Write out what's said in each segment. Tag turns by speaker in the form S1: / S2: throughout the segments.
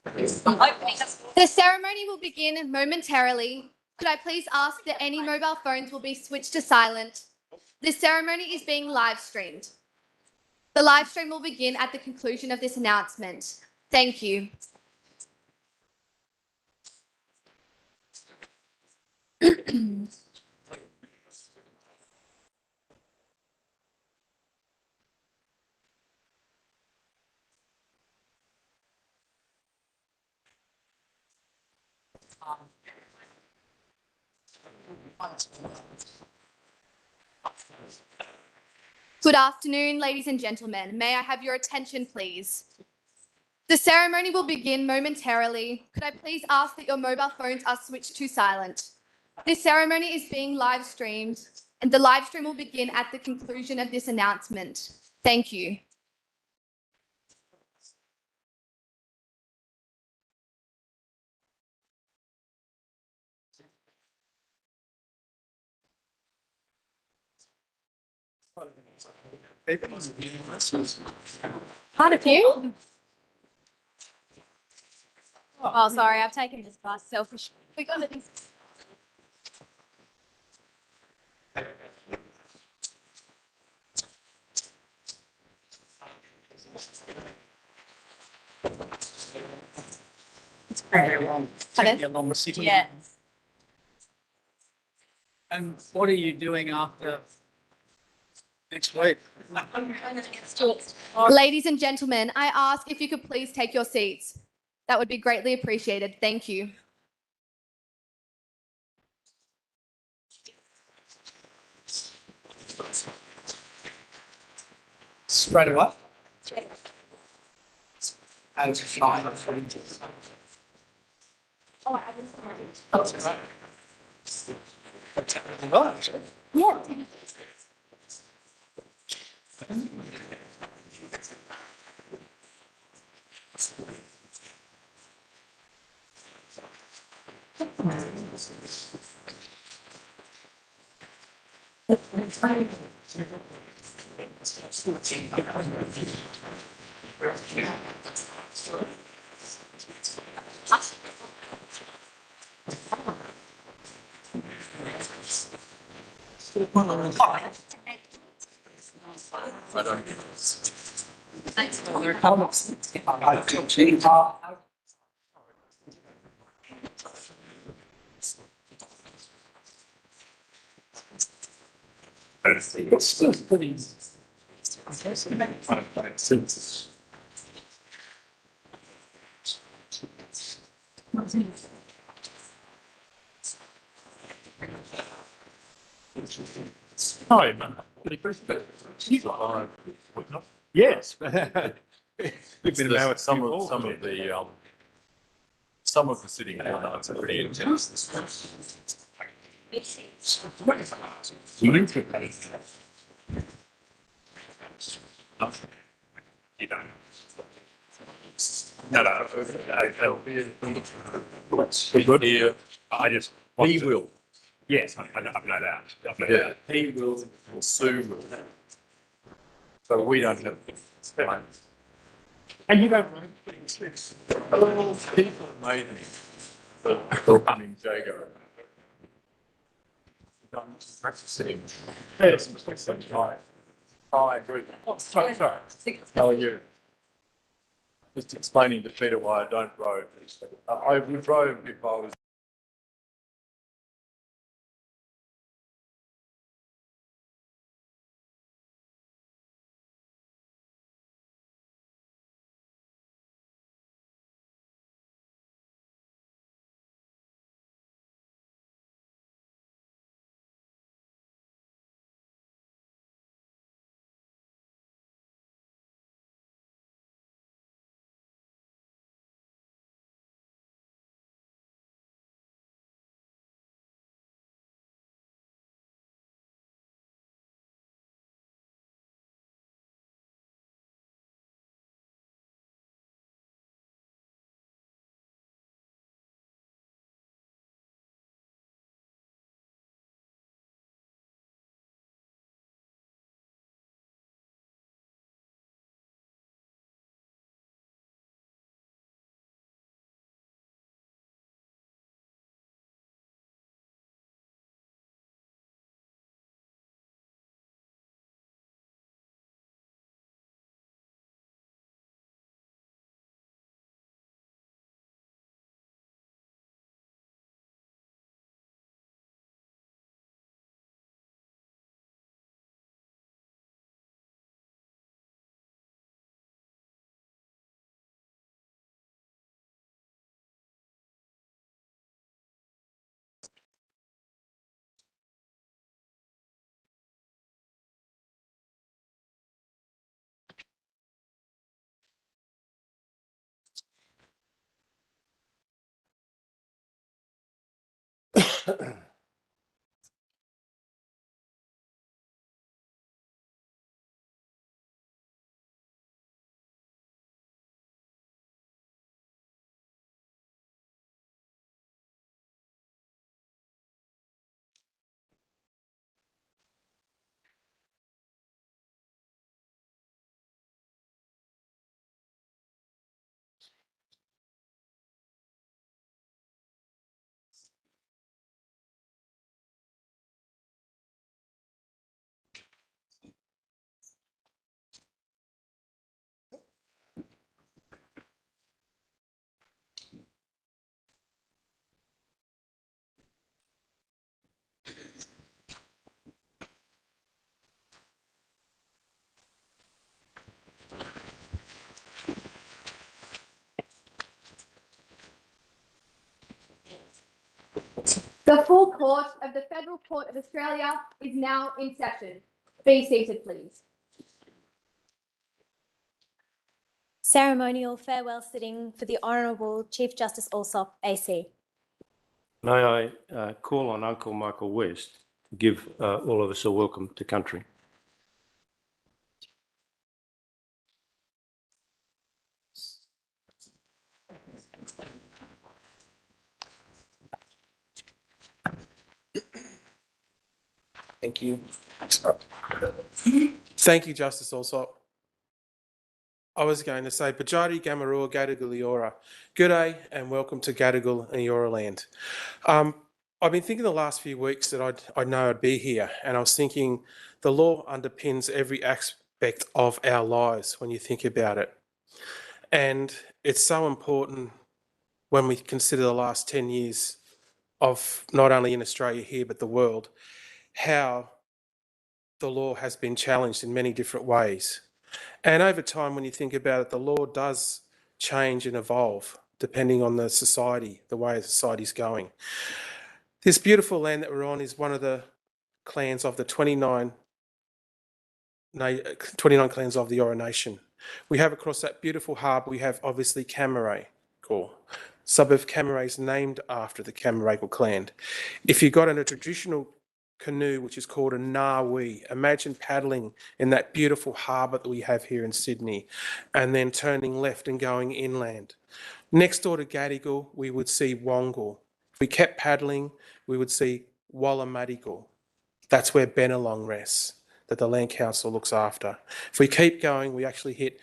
S1: The ceremony will begin momentarily. Could I please ask that any mobile phones will be switched to silent? This ceremony is being live streamed. The live stream will begin at the conclusion of this announcement. Thank you. Good afternoon, ladies and gentlemen. May I have your attention, please? The ceremony will begin momentarily. Could I please ask that your mobile phones are switched to silent? This ceremony is being live streamed, and the live stream will begin at the conclusion of this announcement. Thank you. Quite a few. Oh, sorry, I've taken this class selfish. We got it. Pardon?
S2: Along the city.
S1: Yeah.
S2: And what are you doing after next week?
S1: Ladies and gentlemen, I ask if you could please take your seats. That would be greatly appreciated. Thank you.
S2: Straight away? And fine. Right.
S1: Yeah.
S2: It's still pretty.
S3: Hi, man. Yes. We've been about some of the sitting nights are pretty intense. You don't. No. We're good here. I just. He will. Yes, I've no doubt. I've no doubt. He will soon. So we don't have. And you don't. People made me for running Jago. Done practicing. Yes, hi. Hi, good. Oh, sorry. How are you? Just explaining to Peter why I don't row. I would row if I was
S1: The full court of the Federal Court of Australia is now in session. Be seated, please.
S4: Ceremonial farewell sitting for the Honourable Chief Justice Allsop, AC.
S5: May I call on Uncle Michael West to give all of us a welcome to country.
S6: Thank you. Thank you, Justice Allsop. I was going to say, Pajari Gamarua Gadigal Eora. Good day and welcome to Gadigal and Eora land. I've been thinking the last few weeks that I know I'd be here, and I was thinking the law underpins every aspect of our lives when you think about it. And it's so important when we consider the last 10 years of not only in Australia here, but the world, how the law has been challenged in many different ways. And over time, when you think about it, the law does change and evolve depending on the society, the way the society's going. This beautiful land that we're on is one of the clans of the 29 clans of the Eora Nation. We have across that beautiful harbour, we have obviously Camaragal. Suburb of Camaray is named after the Camaragal clan. If you got in a traditional canoe, which is called a Nawi, imagine paddling in that beautiful harbour that we have here in Sydney, and then turning left and going inland. Next door to Gadigal, we would see Wongal. If we kept paddling, we would see Wallamadigal. That's where Bennelong rests, that the Land Council looks after. If we keep going, we actually hit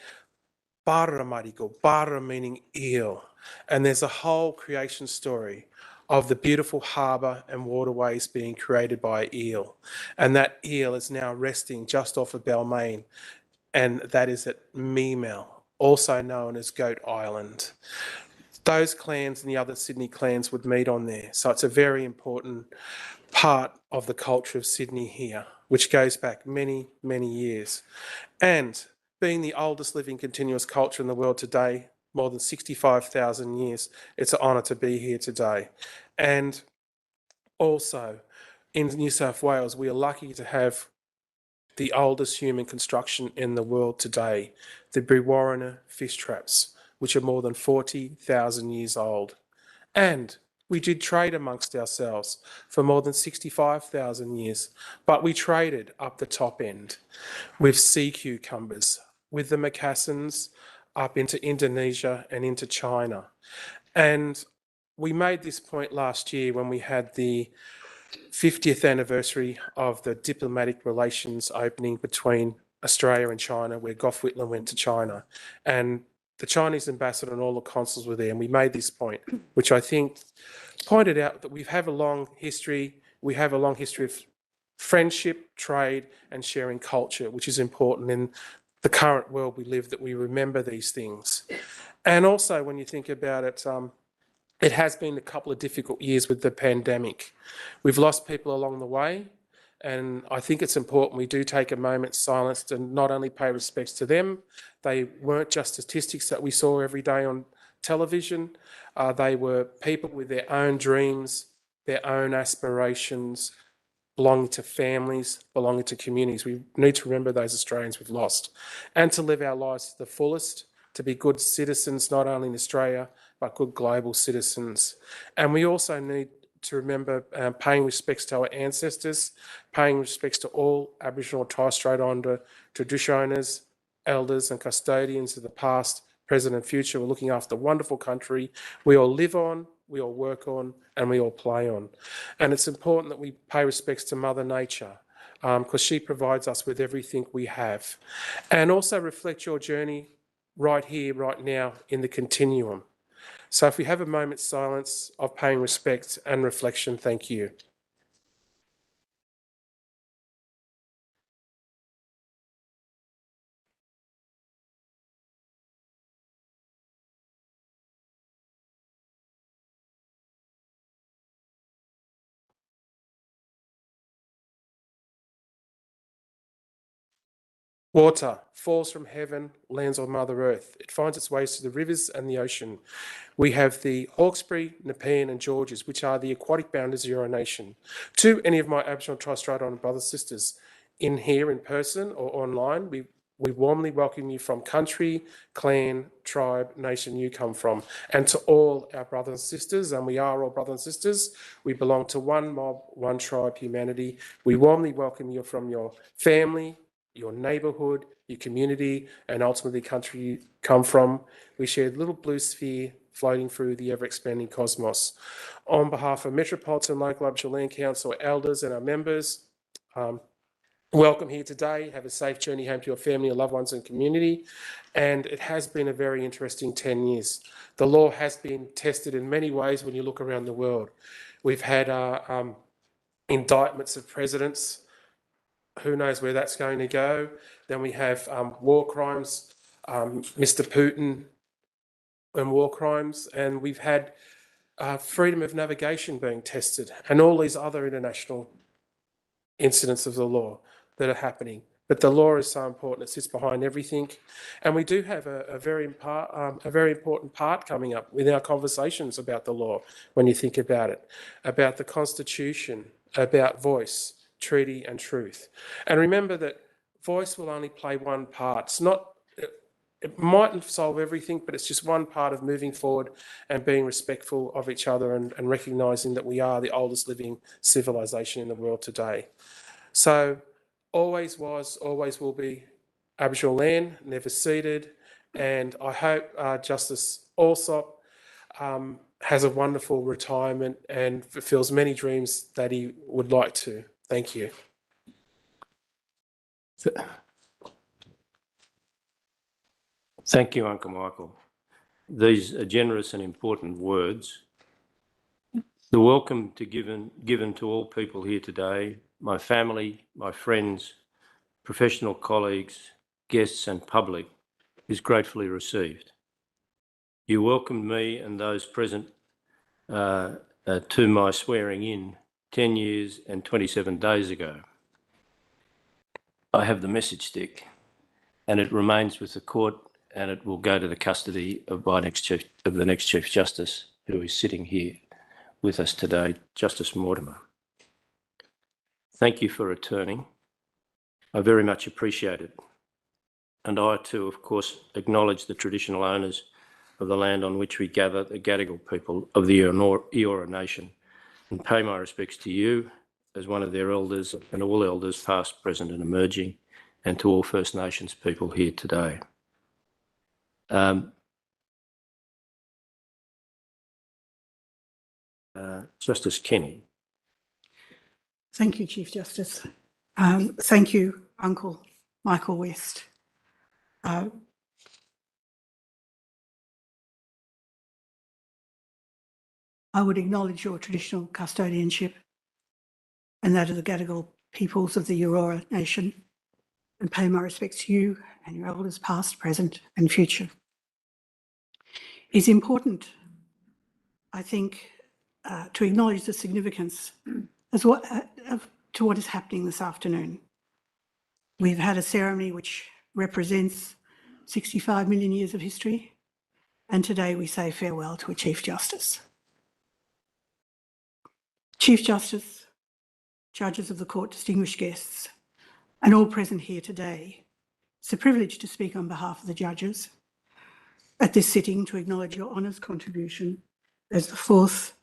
S6: Barramadigal, Barra meaning eel. And there's a whole creation story of the beautiful harbour and waterways being created by eel. And that eel is now resting just off of Balmain, and that is at Memel, also known as Goat Island. Those clans and the other Sydney clans would meet on there. So it's a very important part of the culture of Sydney here, which goes back many, many years. And being the oldest living continuous culture in the world today, more than 65,000 years, it's an honour to be here today. And also, in New South Wales, we are lucky to have the oldest human construction in the world today, the Brewarrina fish traps, which are more than 40,000 years old. And we did trade amongst ourselves for more than 65,000 years, but we traded up the top end with sea cucumbers, with the mocassins up into Indonesia and into China. And we made this point last year when we had the 50th anniversary of the diplomatic relations opening between Australia and China, where Gough Whitlam went to China. And the Chinese ambassador and all the consuls were there, and we made this point, which I think pointed out that we have a long history of friendship, trade, and sharing culture, which is important in the current world we live, that we remember these things. And also, when you think about it, it has been a couple of difficult years with the pandemic. We've lost people along the way, and I think it's important we do take a moment's silence to not only pay respects to them. They weren't just statistics that we saw every day on television. They were people with their own dreams, their own aspirations, belonging to families, belonging to communities. We need to remember those Australians we've lost, and to live our lives to the fullest, to be good citizens, not only in Australia, but good global citizens. And we also need to remember paying respects to our ancestors, paying respects to all Aboriginal and Torres Strait Islander tradition owners, elders and custodians of the past, present and future. We're looking after the wonderful country we all live on, we all work on, and we all play on. And it's important that we pay respects to Mother Nature, because she provides us with everything we have. And also reflect your journey right here, right now in the continuum. So if we have a moment's silence of paying respect and reflection, thank you. Water falls from heaven, lands on Mother Earth. It finds its ways to the rivers and the ocean. We have the Hawkesbury, Nepean and Georges, which are the aquatic boundaries of your nation. To any of my Aboriginal and Torres Strait Islander brothers and sisters in here in person or online, we warmly welcome you from country, clan, tribe, nation you come from. And to all our brothers and sisters, and we are all brothers and sisters, we belong to one mob, one tribe, humanity. We warmly welcome you from your family, your neighbourhood, your community, and ultimately the country you come from. We share the little blue sphere floating through the ever-expanding cosmos. On behalf of Metropolitan Local Aboriginal Land Council elders and our members, welcome here today. Have a safe journey home to your family, your loved ones and community. And it has been a very interesting 10 years. The law has been tested in many ways when you look around the world. We've had indictments of presidents. Who knows where that's going to go? Then we have war crimes, Mr. Putin and war crimes. And we've had freedom of navigation being tested and all these other international incidents of the law that are happening. But the law is so important; it sits behind everything, and we do have a very important part coming up with our conversations about the law. When you think about it, about the Constitution, about voice, treaty, and truth, and remember that voice will only play one part. It's not. It mightn't solve everything, but it's just one part of moving forward and being respectful of each other and recognising that we are the oldest living civilization in the world today. So always was, always will be Aboriginal land, never ceded. And I hope Justice Allsop has a wonderful retirement and fulfills many dreams that he would like to. Thank you.
S5: Thank you, Uncle Michael. These are generous and important words. The welcome given to all people here today, my family, my friends, professional colleagues, guests and public, is gratefully received. You welcomed me and those present to my swearing in 10 years and 27 days ago. I have the message stick and it remains with the court and it will go to the custody of the next Chief Justice, who is sitting here with us today, Justice Mortimer. Thank you for returning. I very much appreciate it. And I too, of course, acknowledge the traditional owners of the land on which we gather, the Gadigal people of the Eora Nation, and pay my respects to you as one of their elders and all elders past, present and emerging, and to all First Nations people here today. Justice Kenny.
S7: Thank you, Chief Justice. Thank you, Uncle Michael West. I would acknowledge your traditional custodianship and that of the Gadigal peoples of the Eora Nation and pay my respects to you and your elders past, present and future. It's important, I think, to acknowledge the significance to what is happening this afternoon. We've had a ceremony which represents 65 million years of history, and today we say farewell to a Chief Justice. Chief Justice, judges of the court, distinguished guests, and all present here today, it's a privilege to speak on behalf of the judges at this sitting to acknowledge your honours contribution as the fourth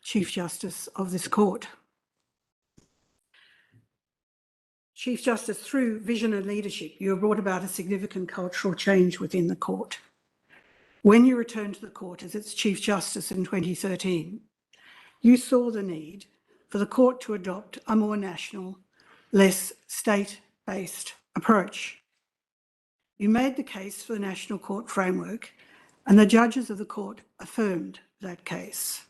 S7: Chief Justice of this court. Chief Justice, through vision and leadership, you have brought about a significant cultural change within the court. When you returned to the court as its Chief Justice in 2013, you saw the need for the court to adopt a more national, less state-based approach. You made the case for the National Court framework, and the judges of the court affirmed that case.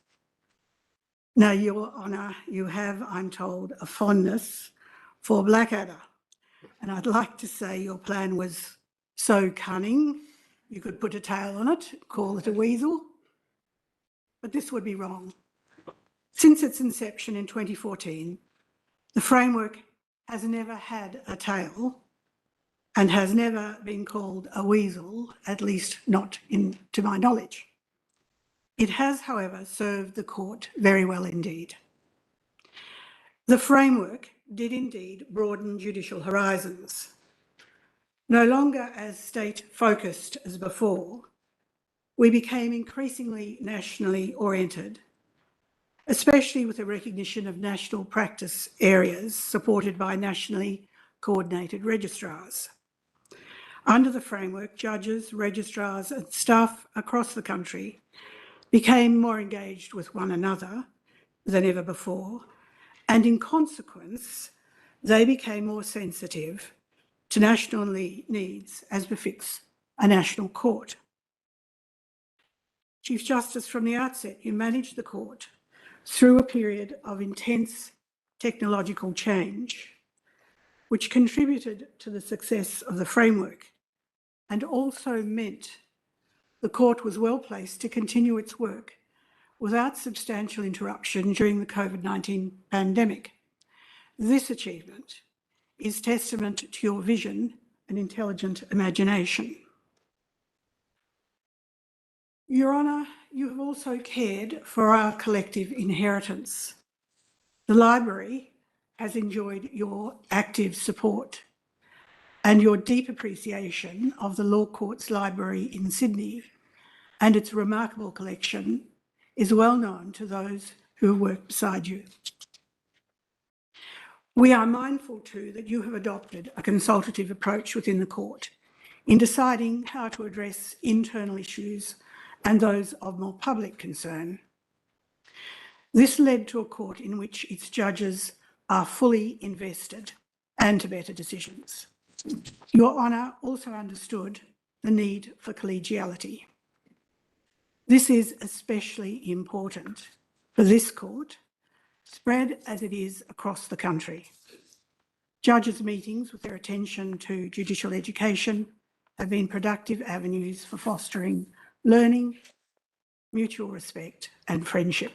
S7: Now, Your Honour, you have, I'm told, a fondness for Blackadder, and I'd like to say your plan was so cunning you could put a tail on it, call it a weasel, but this would be wrong. Since its inception in 2014, the framework has never had a tail and has never been called a weasel, at least not to my knowledge. It has, however, served the court very well indeed. The framework did indeed broaden judicial horizons. No longer as state-focused as before, we became increasingly nationally oriented, especially with the recognition of national practice areas supported by nationally coordinated registrars. Under the framework, judges, registrars and staff across the country became more engaged with one another than ever before, and in consequence, they became more sensitive to national needs as befits a national court. Chief Justice, from the outset, you managed the court through a period of intense technological change, which contributed to the success of the framework and also meant the court was well placed to continue its work without substantial interruption during the COVID-19 pandemic. This achievement is testament to your vision and intelligent imagination. Your Honour, you have also cared for our collective inheritance. The library has enjoyed your active support, and your deep appreciation of the Law Courts Library in Sydney and its remarkable collection is well known to those who have worked beside you. We are mindful too that you have adopted a consultative approach within the court in deciding how to address internal issues and those of more public concern. This led to a court in which its judges are fully invested and to better decisions. Your Honour also understood the need for collegiality. This is especially important for this court, spread as it is across the country. Judges' meetings with their attention to judicial education have been productive avenues for fostering learning, mutual respect and friendship.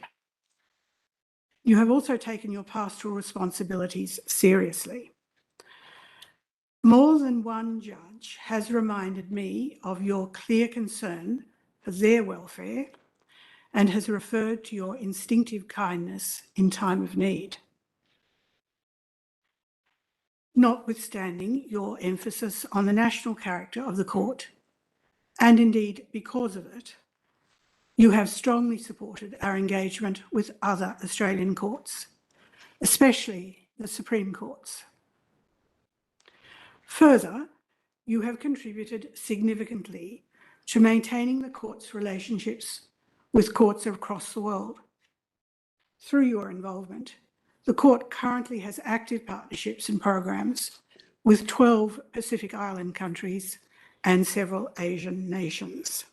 S7: You have also taken your pastoral responsibilities seriously. More than one judge has reminded me of your clear concern for their welfare and has referred to your instinctive kindness in time of need. Notwithstanding your emphasis on the national character of the court, and indeed because of it, you have strongly supported our engagement with other Australian courts, especially the Supreme Courts. Further, you have contributed significantly to maintaining the court's relationships with courts across the world. Through your involvement, the court currently has active partnerships and programs with 12 Pacific Island countries and several Asian nations.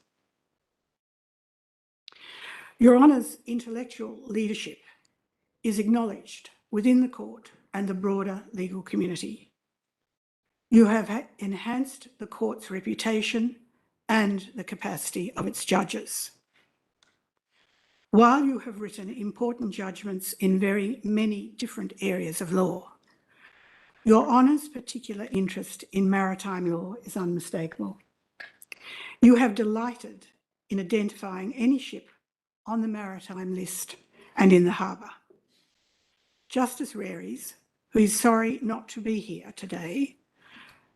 S7: Your Honour's intellectual leadership is acknowledged within the court and the broader legal community. You have enhanced the court's reputation and the capacity of its judges. While you have written important judgments in very many different areas of law, your Honour's particular interest in maritime law is unmistakable. You have delighted in identifying any ship on the maritime list and in the harbour. Justice Reries, who is sorry not to be here today,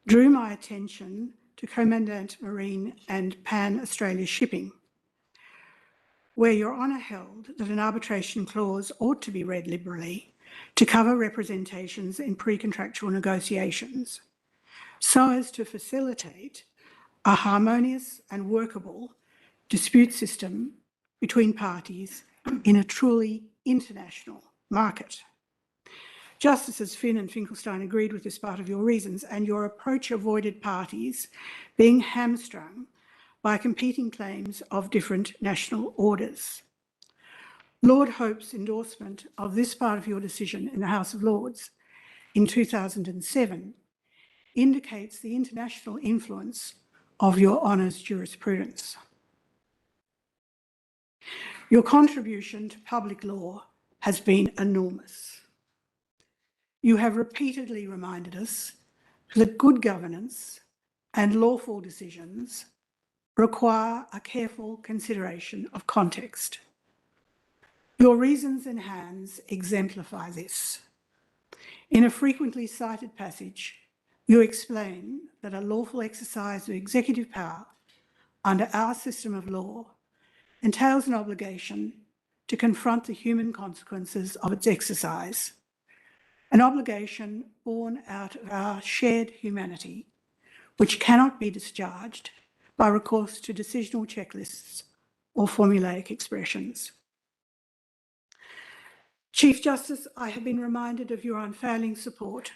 S7: drew my attention to Commandant Marine and Pan Australia Shipping, where Your Honour held that an arbitration clause ought to be read liberally to cover representations in pre-contractual negotiations, so as to facilitate a harmonious and workable dispute system between parties in a truly international market. Justices Finn and Finkelstein agreed with this part of your reasons, and your approach avoided parties being hamstrung by competing claims of different national orders. Lord Hope's endorsement of this part of your decision in the House of Lords in 2007 indicates the international influence of Your Honour's jurisprudence. Your contribution to public law has been enormous. You have repeatedly reminded us that good governance and lawful decisions require a careful consideration of context. Your reasons and hands exemplify this. In a frequently cited passage, you explain that a lawful exercise of executive power under our system of law entails an obligation to confront the human consequences of its exercise, an obligation born out of our shared humanity, which cannot be discharged by recourse to decisional checklists or formulaic expressions. Chief Justice, I have been reminded of your unfailing support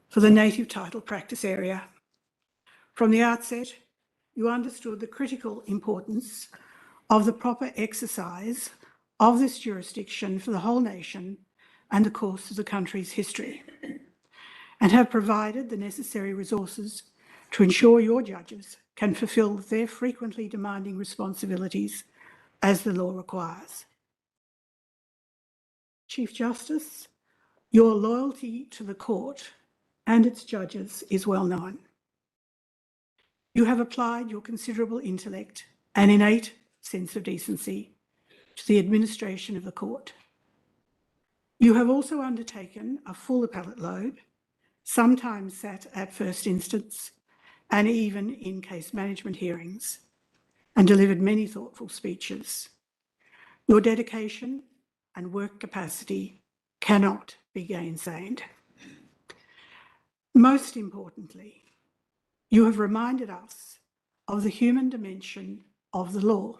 S7: for the native title practice area. From the outset, you understood the critical importance of the proper exercise of this jurisdiction for the whole nation and the course of the country's history, and have provided the necessary resources to ensure your judges can fulfil their frequently demanding responsibilities as the law requires. Chief Justice, your loyalty to the court and its judges is well known. You have applied your considerable intellect and innate sense of decency to the administration of the court. You have also undertaken a full appellate load, sometimes sat at first instance and even in case management hearings, and delivered many thoughtful speeches. Your dedication and work capacity cannot be gainsaid. Most importantly, you have reminded us of the human dimension of the law,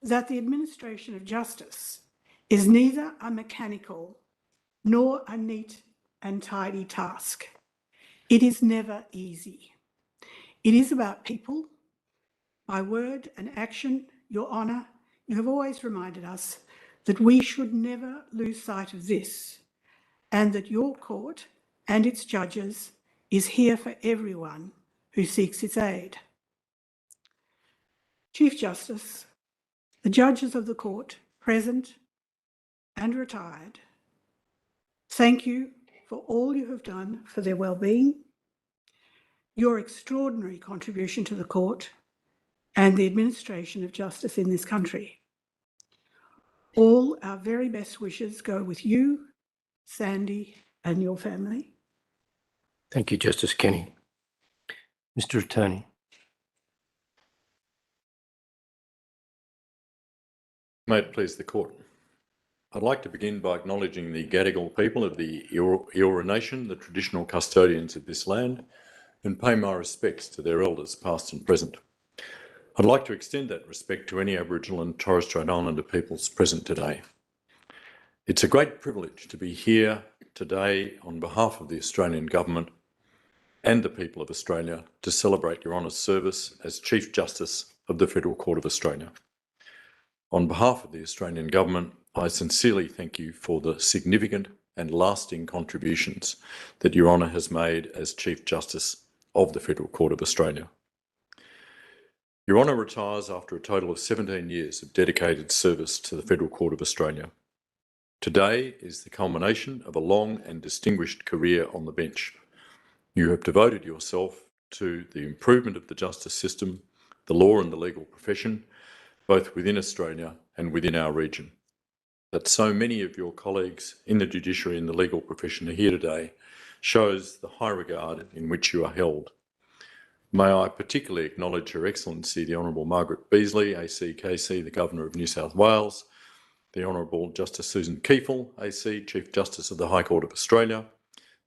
S7: that the administration of justice is neither a mechanical nor a neat and tidy task. It is never easy. It is about people. By word and action, Your Honour, you have always reminded us that we should never lose sight of this, and that your court and its judges is here for everyone who seeks its aid. Chief Justice, the judges of the court, present and retired, thank you for all you have done for their well-being, your extraordinary contribution to the court and the administration of justice in this country. All our very best wishes go with you, Sandy, and your family.
S5: Thank you, Justice Kenny. Mr. Attorney.
S3: May it please the court. I'd like to begin by acknowledging the Gadigal people of the Eora Nation, the traditional custodians of this land, and pay my respects to their elders, past and present. I'd like to extend that respect to any Aboriginal and Torres Strait Islander peoples present today. It's a great privilege to be here today on behalf of the Australian Government and the people of Australia to celebrate Your Honour's service as Chief Justice of the Federal Court of Australia. On behalf of the Australian Government, I sincerely thank you for the significant and lasting contributions that Your Honour has made as Chief Justice of the Federal Court of Australia. Your Honour retires after a total of 17 years of dedicated service to the Federal Court of Australia. Today is the culmination of a long and distinguished career on the bench. You have devoted yourself to the improvement of the justice system, the law and the legal profession, both within Australia and within our region. That so many of your colleagues in the judiciary and the legal profession are here today shows the high regard in which you are held. May I particularly acknowledge Her Excellency the Honourable Margaret Beazley, ACKC, the Governor of New South Wales, the Honourable Justice Susan Kiefel, AC, Chief Justice of the High Court of Australia,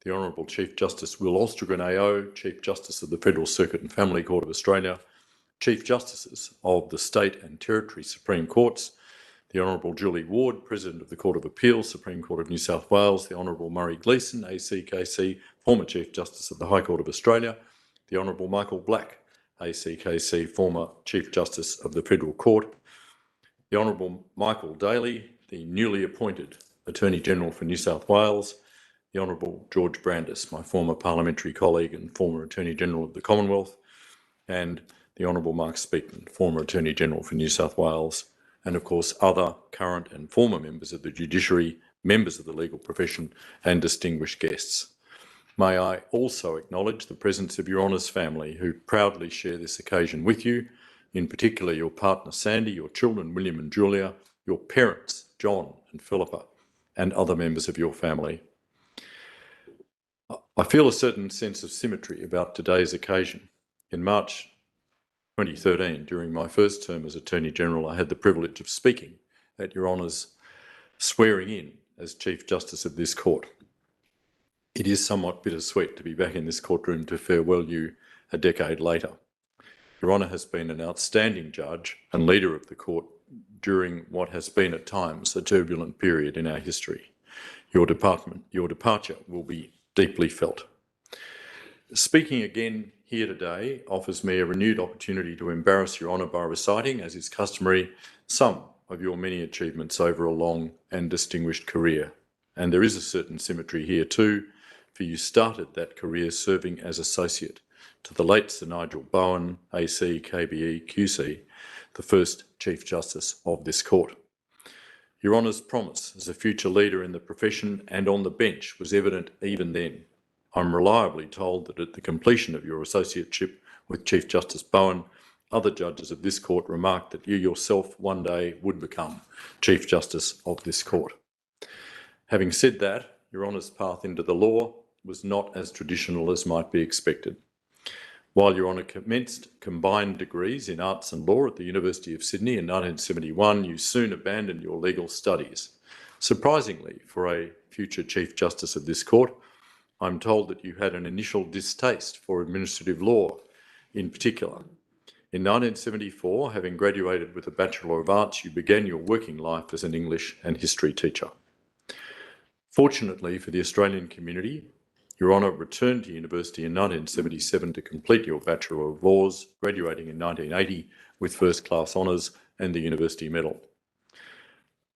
S3: the Honourable Chief Justice Will Ostregren AO, Chief Justice of the Federal Circuit and Family Court of Australia, Chief Justices of the State and Territory Supreme Courts, the Honourable Julie Ward, President of the Court of Appeal, Supreme Court of New South Wales, the Honourable Murray Gleeson, ACKC, former Chief Justice of the High Court of Australia, the Honourable Michael Black, ACKC, former Chief Justice of the Federal Court, the Honourable Michael Daly, the newly appointed Attorney General for New South Wales, the Honourable George Brandis, my former parliamentary colleague and former Attorney General of the Commonwealth, and the Honourable Mark Speakman, former Attorney General for New South Wales, and of course other current and former members of the judiciary, members of the legal profession and distinguished guests. May I also acknowledge the presence of Your Honour's family who proudly share this occasion with you, in particular your partner Sandy, your children William and Julia, your parents John and Philippa, and other members of your family. I feel a certain sense of symmetry about today's occasion. In March 2013, during my first term as Attorney General, I had the privilege of speaking at Your Honour's swearing in as Chief Justice of this court. It is somewhat bittersweet to be back in this courtroom to farewell you a decade later. Your Honour has been an outstanding judge and leader of the court during what has been at times a turbulent period in our history. Your departure will be deeply felt. Speaking again here today offers me a renewed opportunity to embarrass Your Honour by reciting, as is customary, some of your many achievements over a long and distinguished career. And there is a certain symmetry here too, for you started that career serving as associate to the late Sir Nigel Bowen, AC, KBE, QC, the first Chief Justice of this court. Your Honour's promise as a future leader in the profession and on the bench was evident even then. I'm reliably told that at the completion of your associateship with Chief Justice Bowen, other judges of this court remarked that you yourself one day would become Chief Justice of this court. Having said that, Your Honour's path into the law was not as traditional as might be expected. While Your Honour commenced combined degrees in arts and law at the University of Sydney in 1971, you soon abandoned your legal studies. Surprisingly, for a future Chief Justice of this court, I'm told that you had an initial distaste for administrative law in particular. In 1974, having graduated with a Bachelor of Arts, you began your working life as an English and history teacher. Fortunately for the Australian community, Your Honour returned to university in 1977 to complete your Bachelor of Laws, graduating in 1980 with first-class honours and the University Medal.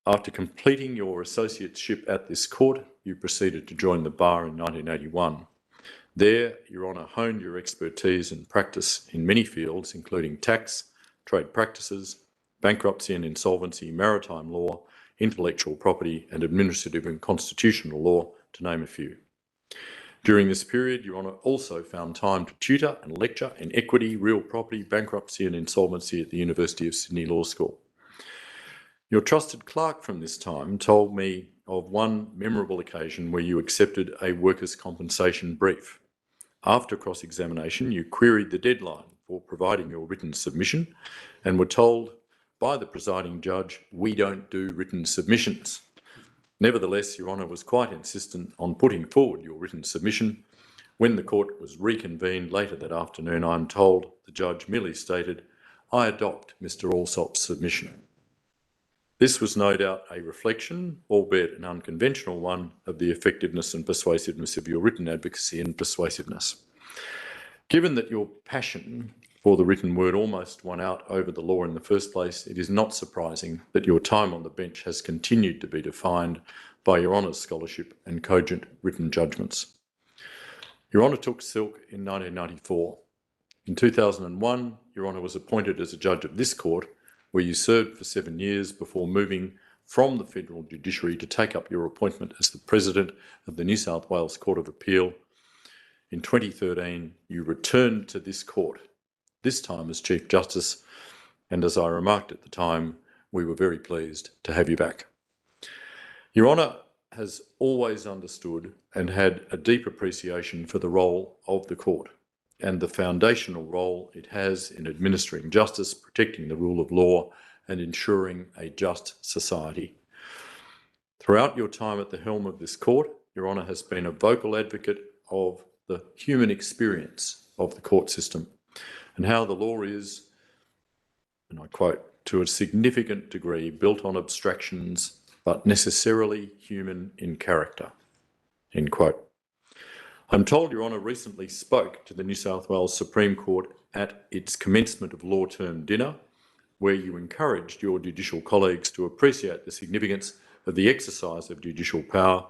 S3: After completing your associateship at this court, you proceeded to join the bar in 1981. There, Your Honour honed your expertise and practice in many fields, including tax, trade practices, bankruptcy and insolvency, maritime law, intellectual property, and administrative and constitutional law, to name a few. During this period, Your Honour also found time to tutor and lecture in equity, real property, bankruptcy and insolvency at the University of Sydney Law School. Your trusted clerk from this time told me of one memorable occasion where you accepted a workers' compensation brief. After cross-examination, you queried the deadline for providing your written submission and were told by the presiding judge, "We don't do written submissions." Nevertheless, Your Honour was quite insistent on putting forward your written submission. When the court was reconvened later that afternoon, I'm told the judge merely stated, "I adopt Mr. Allsop's submission." This was no doubt a reflection, albeit an unconventional one, of the effectiveness and persuasiveness of your written advocacy and persuasiveness. Given that your passion for the written word almost won out over the law in the first place, it is not surprising that your time on the bench has continued to be defined by Your Honour's scholarship and cogent written judgments. Your Honour took silk in 1994. In 2001, Your Honour was appointed as a judge of this court, where you served for 7 years before moving from the federal judiciary to take up your appointment as the President of the New South Wales Court of Appeal. In 2013, you returned to this court, this time as Chief Justice, and as I remarked at the time, we were very pleased to have you back. Your Honour has always understood and had a deep appreciation for the role of the court. and the foundational role it has in administering justice, protecting the rule of law, and ensuring a just society. Throughout your time at the helm of this court, Your Honour has been a vocal advocate of the human experience of the court system and how the law is, and I quote, to a significant degree built on abstractions but necessarily human in character, end quote. I'm told Your Honour recently spoke to the New South Wales Supreme Court at its commencement of law term dinner, where you encouraged your judicial colleagues to appreciate the significance of the exercise of judicial power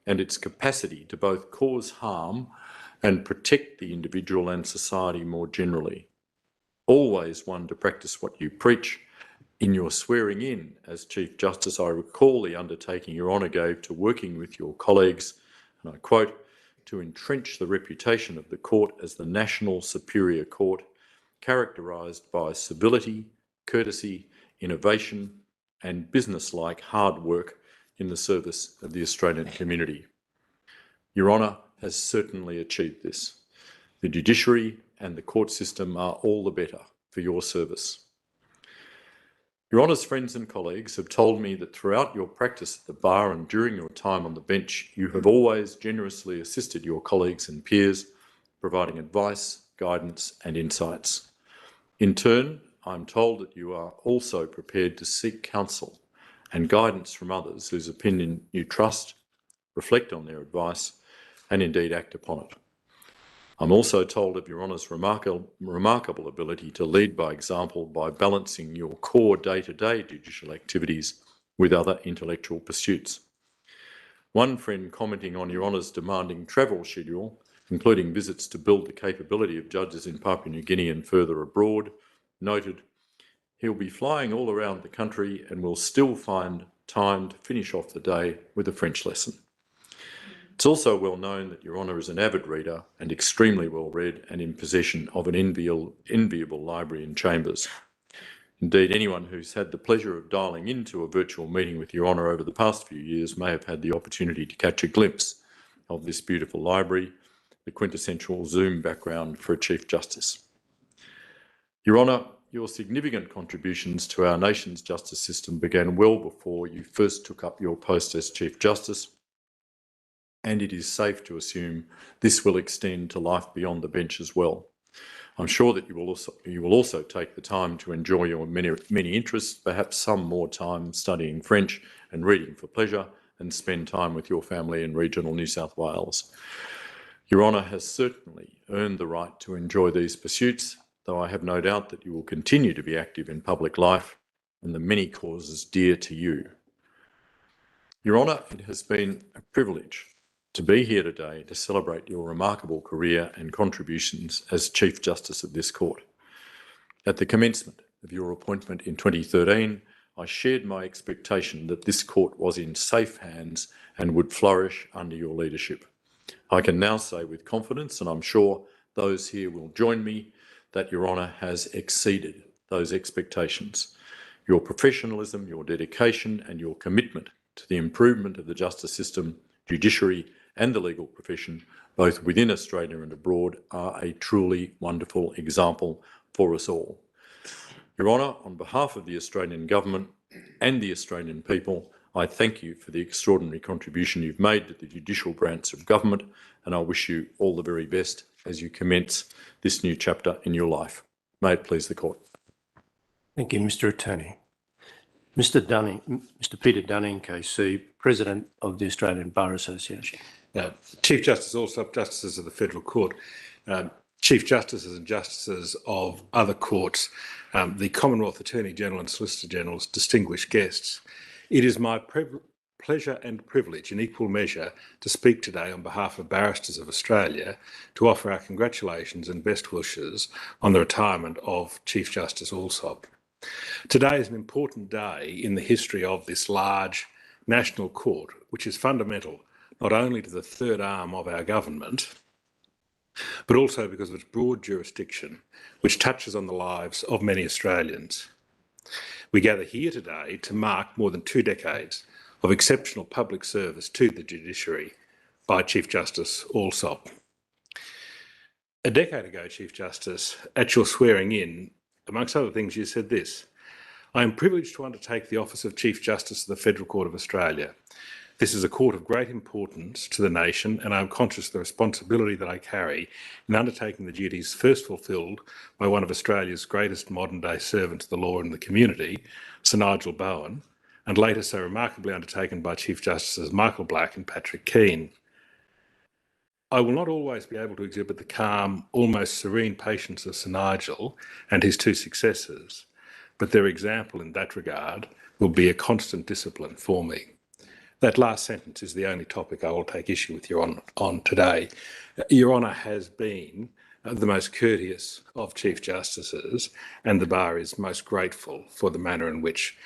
S3: and its capacity to both cause harm and protect the individual and society more generally. Always one to practice what you preach. In your swearing in as Chief Justice, I recall the undertaking Your Honour gave to working with your colleagues, and I quote, to entrench the reputation of the court as the national superior court, characterised by civility, courtesy, innovation, and business-like hard work in the service of the Australian community. Your Honour has certainly achieved this. The judiciary and the court system are all the better for your service. Your Honour's friends and colleagues have told me that throughout your practice at the bar and during your time on the bench, you have always generously assisted your colleagues and peers, providing advice, guidance, and insights. In turn, I'm told that you are also prepared to seek counsel and guidance from others whose opinion you trust, reflect on their advice, and indeed act upon it. I'm also told of Your Honour's remarkable ability to lead by example by balancing your core day-to-day judicial activities with other intellectual pursuits. One friend commenting on Your Honour's demanding travel schedule, including visits to build the capability of judges in Papua New Guinea and further abroad, noted, he'll be flying all around the country and will still find time to finish off the day with a French lesson. It's also well known that Your Honour is an avid reader and extremely well read and in possession of an enviable library in chambers. Indeed, anyone who's had the pleasure of dialing into a virtual meeting with Your Honour over the past few years may have had the opportunity to catch a glimpse of this beautiful library, the quintessential Zoom background for a Chief Justice. Your Honour, your significant contributions to our nation's justice system began well before you first took up your post as Chief Justice, and it is safe to assume this will extend to life beyond the bench as well. I'm sure that you will also take the time to enjoy your many interests, perhaps some more time studying French and reading for pleasure, and spend time with your family in regional New South Wales. Your Honour has certainly earned the right to enjoy these pursuits, though I have no doubt that you will continue to be active in public life and the many causes dear to you. Your Honour, it has been a privilege to be here today to celebrate your remarkable career and contributions as Chief Justice of this court. At the commencement of your appointment in 2013, I shared my expectation that this court was in safe hands and would flourish under your leadership. I can now say with confidence, and I'm sure those here will join me, that Your Honour has exceeded those expectations. Your professionalism, your dedication, and your commitment to the improvement of the justice system, judiciary, and the legal profession, both within Australia and abroad, are a truly wonderful example for us all. Your Honour, on behalf of the Australian Government and the Australian people, I thank you for the extraordinary contribution you've made to the judicial branch of government, and I wish you all the very best as you commence this new chapter in your life. May it please the Court.
S5: Thank you, Mr. Attorney. Mr. Peter Dunning, KC, President of the Australian Bar Association.
S8: Chief Justice Allsop, Justices of the Federal Court, Chief Justices and Justices of other courts, the Commonwealth Attorney General and Solicitor General's distinguished guests. It is my pleasure and privilege in equal measure to speak today on behalf of Barristers of Australia to offer our congratulations and best wishes on the retirement of Chief Justice Allsop. Today is an important day in the history of this large national court, which is fundamental not only to the third arm of our government, but also because of its broad jurisdiction, which touches on the lives of many Australians. We gather here today to mark more than 2 decades of exceptional public service to the judiciary by Chief Justice Allsop. A decade ago, Chief Justice, at your swearing in, amongst other things, you said this: "I am privileged to undertake the office of Chief Justice of the Federal Court of Australia. This is a court of great importance to the nation, and I am conscious of the responsibility that I carry in undertaking the duties first fulfilled by one of Australia's greatest modern-day servants of the law and the community, Sir Nigel Bowen, and later so remarkably undertaken by Chief Justices Michael Black and Patrick Keane. I will not always be able to exhibit the calm, almost serene patience of Sir Nigel and his two successors, but their example in that regard will be a constant discipline for me." That last sentence is the only topic I will take issue with you on today. Your Honour has been the most courteous of Chief Justices, and the bar is most grateful for the manner in which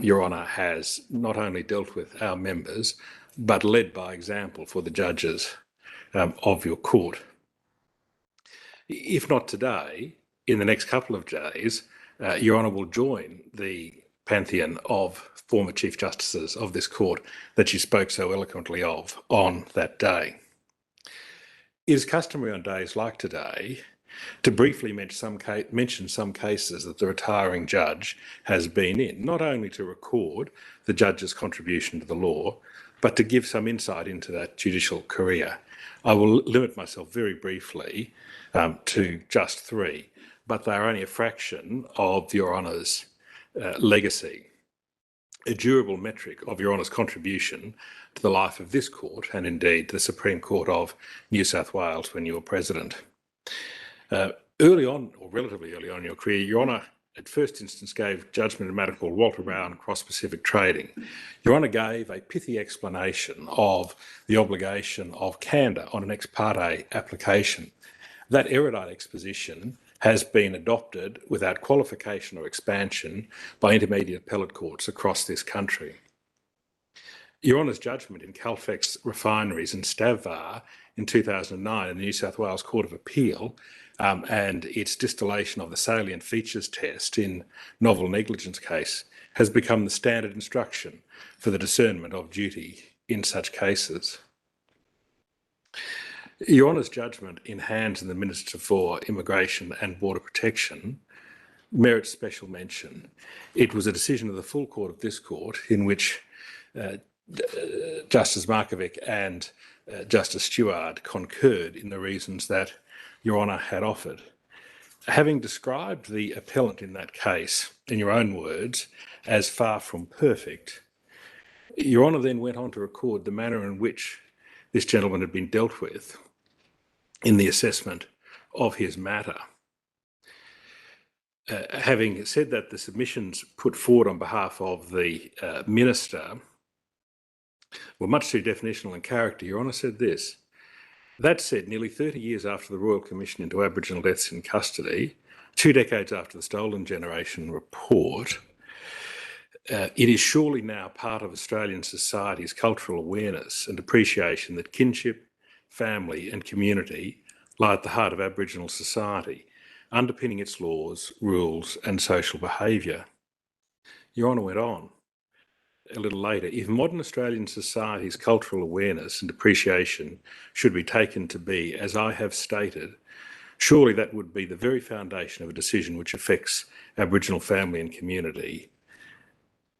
S8: Your Honour has not only dealt with our members, but led by example for the judges of your court. If not today, in the next couple of days, Your Honour will join the pantheon of former Chief Justices of this court that you spoke so eloquently of on that day. It is customary on days like today to briefly mention some cases that the retiring judge has been in, not only to record the judge's contribution to the law, but to give some insight into that judicial career. I will limit myself very briefly to just three, but they are only a fraction of Your Honour's legacy. A durable metric of Your Honour's contribution to the life of this court, and indeed the Supreme Court of New South Wales when you were President. Early on, or relatively early on in your career, Your Honour at first instance gave judgment in a matter called Walter Brown Cross-Pacific Trading. Your Honour gave a pithy explanation of the obligation of candour on an ex parte application. That erudite exposition has been adopted without qualification or expansion by intermediate appellate courts across this country. Your Honour's judgment in Calfex Refineries and Stavvar in 2009 in the New South Wales Court of Appeal and its distillation of the salient features test in novel negligence case has become the standard instruction for the discernment of duty in such cases. Your Honour's judgment in Hands and the Minister for Immigration and Border Protection merits special mention. It was a decision of the full court of this court in which Justice Markovic and Justice Stewart concurred in the reasons that Your Honour had offered. Having described the appellant in that case, in your own words, as far from perfect, Your Honour then went on to record the manner in which this gentleman had been dealt with in the assessment of his matter. Having said that, the submissions put forward on behalf of the Minister were much too definitional in character. Your Honour said this: "That said, nearly 30 years after the Royal Commission into Aboriginal Deaths in Custody, 2 decades after the Stolen Generation report, it is surely now part of Australian society's cultural awareness and appreciation that kinship, family and community lie at the heart of Aboriginal society, underpinning its laws, rules and social behaviour." Your Honour went on a little later: "If modern Australian society's cultural awareness and appreciation should be taken to be, as I have stated, surely that would be the very foundation of a decision which affects Aboriginal family and community.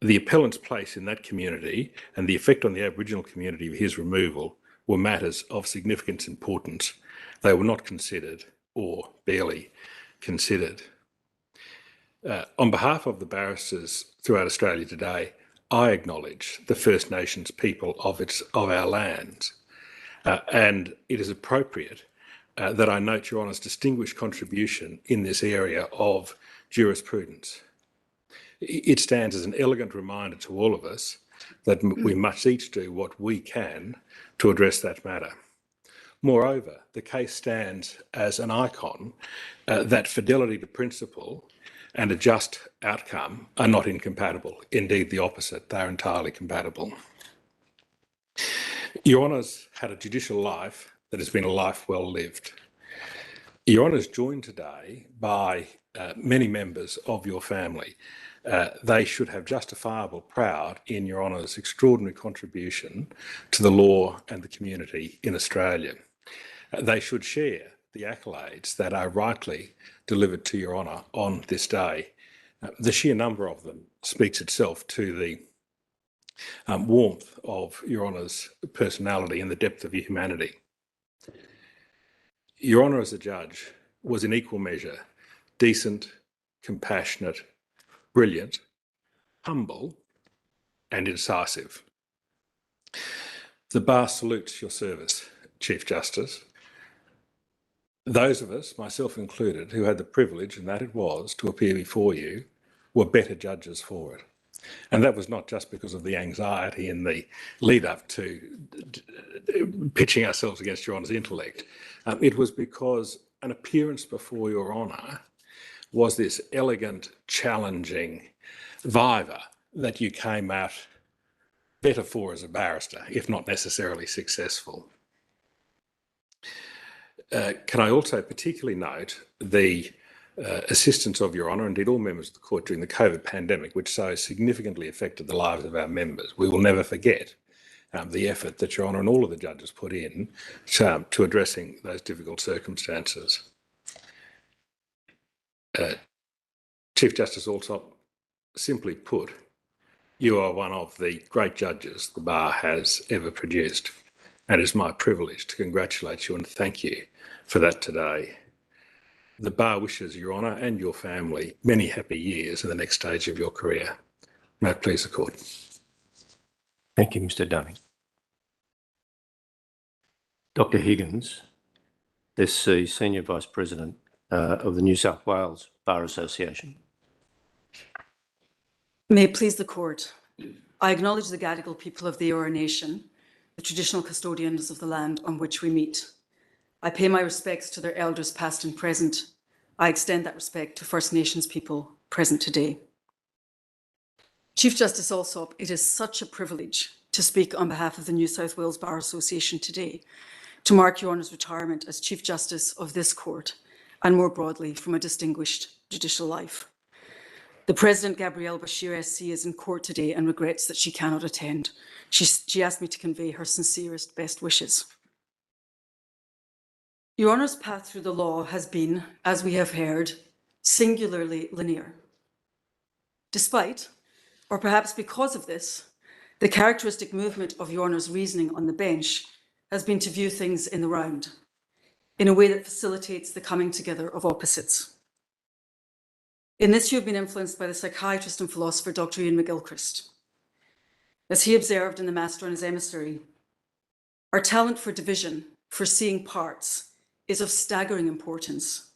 S8: The appellant's place in that community and the effect on the Aboriginal community of his removal were matters of significant importance. They were not considered, or barely considered." On behalf of the barristers throughout Australia today, I acknowledge the First Nations people of our lands, and it is appropriate that I note Your Honour's distinguished contribution in this area of jurisprudence. It stands as an elegant reminder to all of us that we must each do what we can to address that matter. Moreover, the case stands as an icon that fidelity to principle and a just outcome are not incompatible. Indeed, the opposite, they are entirely compatible. Your Honour's had a judicial life that has been a life well lived. Your Honour's joined today by many members of your family. They should have justifiable pride in Your Honour's extraordinary contribution to the law and the community in Australia. They should share the accolades that are rightly delivered to Your Honour on this day. The sheer number of them speaks itself to the warmth of Your Honour's personality and the depth of your humanity. Your Honour as a judge was in equal measure decent, compassionate, brilliant, humble and incisive. The bar salutes your service, Chief Justice. Those of us, myself included, who had the privilege, and that it was, to appear before you, were better judges for it. And that was not just because of the anxiety and the lead up to pitching ourselves against Your Honour's intellect. It was because an appearance before Your Honour was this elegant, challenging viva that you came out better for as a barrister, if not necessarily successful. Can I also particularly note the assistance of Your Honour, indeed all members of the court during the COVID pandemic, which so significantly affected the lives of our members. We will never forget the effort that Your Honour and all of the judges put in to addressing those difficult circumstances. Chief Justice Allsop, simply put, you are one of the great judges the bar has ever produced, and it is my privilege to congratulate you and thank you for that today. The bar wishes Your Honour and your family many happy years in the next stage of your career. May it please the court.
S5: Thank you, Mr. Dunning. Dr. Higgins, SC Senior Vice President of the New South Wales Bar Association.
S9: May it please the court. I acknowledge the Gadigal people of the Eora Nation, the traditional custodians of the land on which we meet. I pay my respects to their elders past and present. I extend that respect to First Nations people present today. Chief Justice Allsop, it is such a privilege to speak on behalf of the New South Wales Bar Association today to mark Your Honour's retirement as Chief Justice of this court and more broadly from a distinguished judicial life. The President, Gabrielle Bashir SC, is in court today and regrets that she cannot attend. She asked me to convey her sincerest best wishes. Your Honour's path through the law has been, as we have heard, singularly linear. Despite, or perhaps because of this, the characteristic movement of Your Honour's reasoning on the bench has been to view things in the round, in a way that facilitates the coming together of opposites. In this, you have been influenced by the psychiatrist and philosopher Dr. Ian McGilchrist. As he observed in The Master and His Emissary, our talent for division, for seeing parts, is of staggering importance,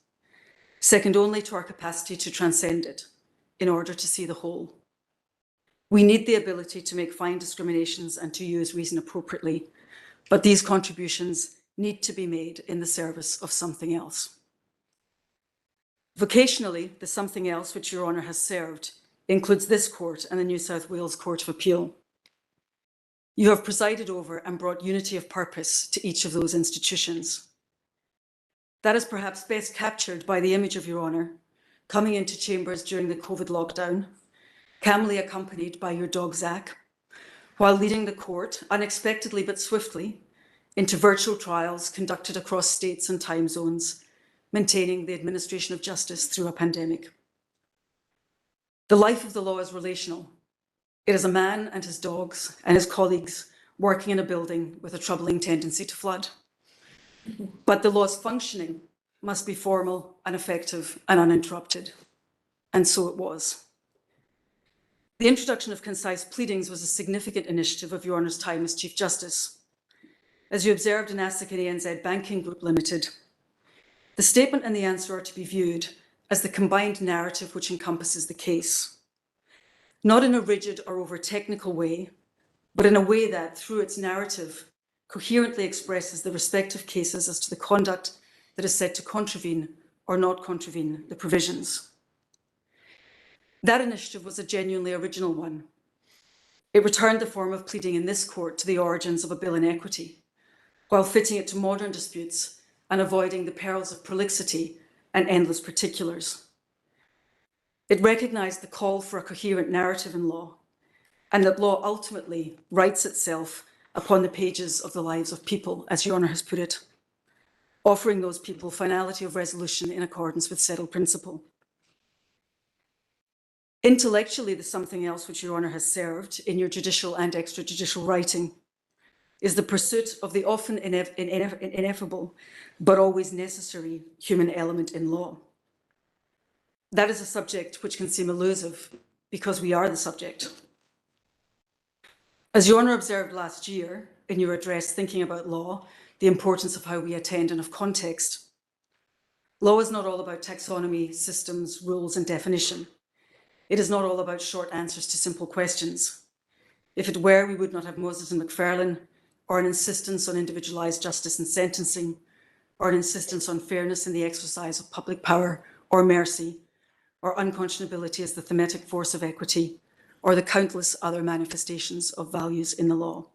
S9: second only to our capacity to transcend it in order to see the whole. We need the ability to make fine discriminations and to use reason appropriately, but these contributions need to be made in the service of something else. Vocationally, the something else which Your Honour has served includes this court and the New South Wales Court of Appeal. You have presided over and brought unity of purpose to each of those institutions. That is perhaps best captured by the image of Your Honour coming into chambers during the COVID lockdown, calmly accompanied by your dog Zach, while leading the court, unexpectedly but swiftly, into virtual trials conducted across states and time zones, maintaining the administration of justice through a pandemic. The life of the law is relational. It is a man and his dogs and his colleagues working in a building with a troubling tendency to flood. But the law's functioning must be formal and effective and uninterrupted. And so it was. The introduction of concise pleadings was a significant initiative of Your Honour's time as Chief Justice. As you observed in ASIC and ANZ Banking Group Limited, the statement and the answer are to be viewed as the combined narrative which encompasses the case, not in a rigid or over-technical way, but in a way that, through its narrative, coherently expresses the respective cases as to the conduct that is said to contravene or not contravene the provisions. That initiative was a genuinely original one. It returned the form of pleading in this court to the origins of a bill in equity, while fitting it to modern disputes and avoiding the perils of prolixity and endless particulars. It recognised the call for a coherent narrative in law, and that law ultimately writes itself upon the pages of the lives of people, as Your Honour has put it. offering those people finality of resolution in accordance with settled principle. Intellectually, the something else which Your Honour has served in your judicial and extrajudicial writing is the pursuit of the often ineffable but always necessary human element in law. That is a subject which can seem elusive because we are the subject. As Your Honour observed last year in your address thinking about law, the importance of how we attend and of context, law is not all about taxonomy, systems, rules and definition. It is not all about short answers to simple questions. If it were, we would not have Moses and Macfarlane, or an insistence on individualised justice and sentencing, or an insistence on fairness in the exercise of public power or mercy, or unconscionability as the thematic force of equity, or the countless other manifestations of values in the law.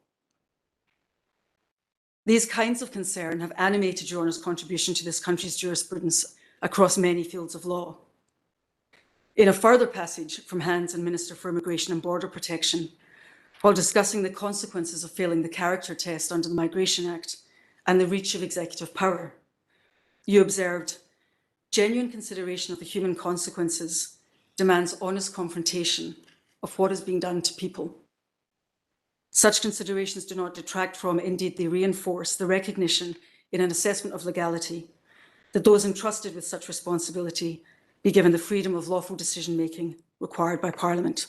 S9: These kinds of concern have animated Your Honour's contribution to this country's jurisprudence across many fields of law. In a further passage from Hands and Minister for Immigration and Border Protection, while discussing the consequences of failing the character test under the Migration Act and the reach of executive power, you observed, genuine consideration of the human consequences demands honest confrontation of what is being done to people. Such considerations do not detract from, indeed they reinforce, the recognition in an assessment of legality that those entrusted with such responsibility be given the freedom of lawful decision-making required by Parliament.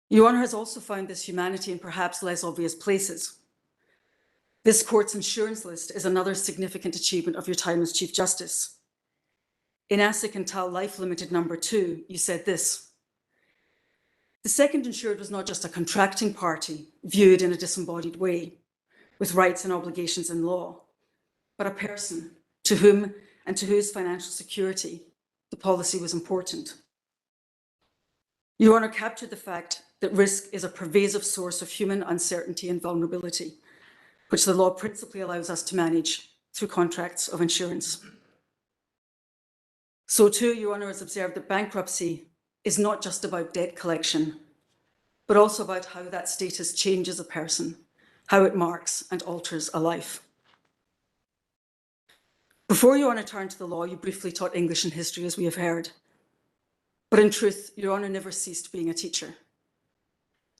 S9: Your Honour has also found this humanity in perhaps less obvious places. This court's insurance list is another significant achievement of your time as Chief Justice. In ASIC and TAL Life Limited number 2, you said this: the second insured was not just a contracting party viewed in a disembodied way, with rights and obligations in law, but a person to whom and to whose financial security the policy was important. Your Honour captured the fact that risk is a pervasive source of human uncertainty and vulnerability, which the law principally allows us to manage through contracts of insurance. So too, Your Honour has observed that bankruptcy is not just about debt collection, but also about how that status changes a person, how it marks and alters a life. Before Your Honour turned to the law, you briefly taught English and history, as we have heard. But in truth, Your Honour never ceased being a teacher.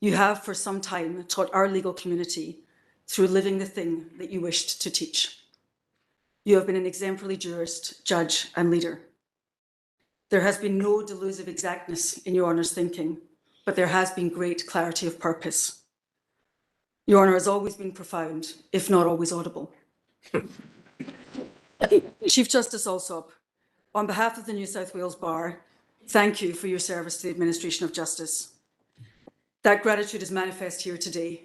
S9: You have for some time taught our legal community through living the thing that you wished to teach. You have been an exemplary jurist, judge and leader. There has been no delusive exactness in Your Honour's thinking, but there has been great clarity of purpose. Your Honour has always been profound, if not always audible. Chief Justice Allsop, on behalf of the New South Wales Bar, thank you for your service to the administration of justice. That gratitude is manifest here today.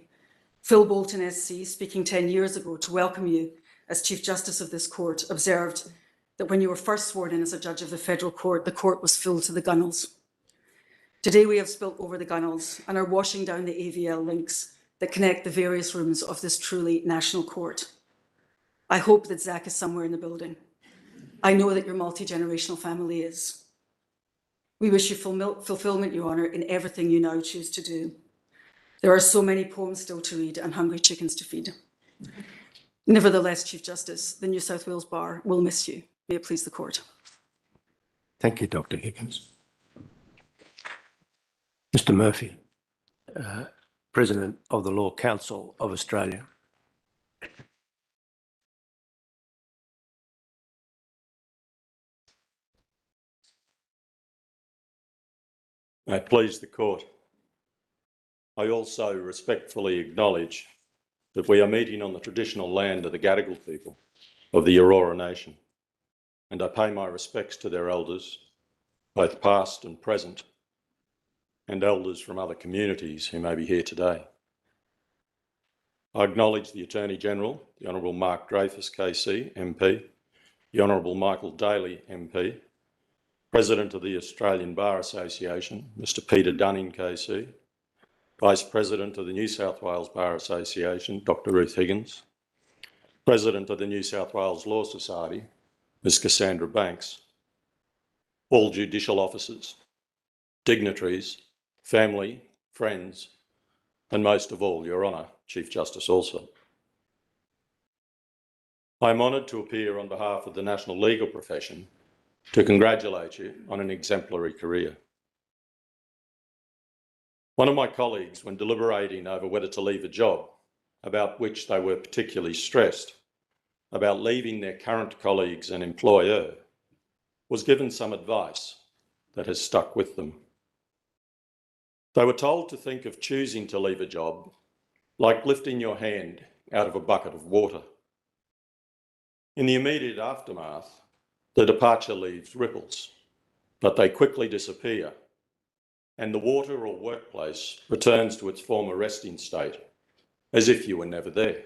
S9: Phil Bolton SC, speaking 10 years ago to welcome you as Chief Justice of this court, observed that when you were first sworn in as a judge of the federal court, the court was filled to the gunnels. Today we have spilt over the gunnels and are washing down the AVL links that connect the various rooms of this truly national court. I hope that Zach is somewhere in the building. I know that your multi-generational family is. We wish you fulfillment, Your Honour, in everything you now choose to do. There are so many poems still to read and hungry chickens to feed. Nevertheless, Chief Justice, the New South Wales Bar will miss you. May it please the court.
S5: Thank you, Dr. Higgins. Mr. Murphy, President of the Law Council of Australia.
S10: May it please the court. I also respectfully acknowledge that we are meeting on the traditional land of the Gadigal people of the Aurora Nation, and I pay my respects to their elders, both past and present, and elders from other communities who may be here today. I acknowledge the Attorney-General, the Honourable Mark Dreyfus KC, MP, the Honourable Michael Daly, MP, President of the Australian Bar Association, Mr Peter Dunning KC, Vice President of the New South Wales Bar Association, Dr Ruth Higgins, President of the New South Wales Law Society, Ms Cassandra Banks, all judicial officers, dignitaries, family, friends, and most of all, Your Honour, Chief Justice Allsop. I am honoured to appear on behalf of the national legal profession to congratulate you on an exemplary career. One of my colleagues, when deliberating over whether to leave a job, about which they were particularly stressed, about leaving their current colleagues and employer, was given some advice that has stuck with them. They were told to think of choosing to leave a job like lifting your hand out of a bucket of water. In the immediate aftermath, the departure leaves ripples, but they quickly disappear, and the water or workplace returns to its former resting state, as if you were never there.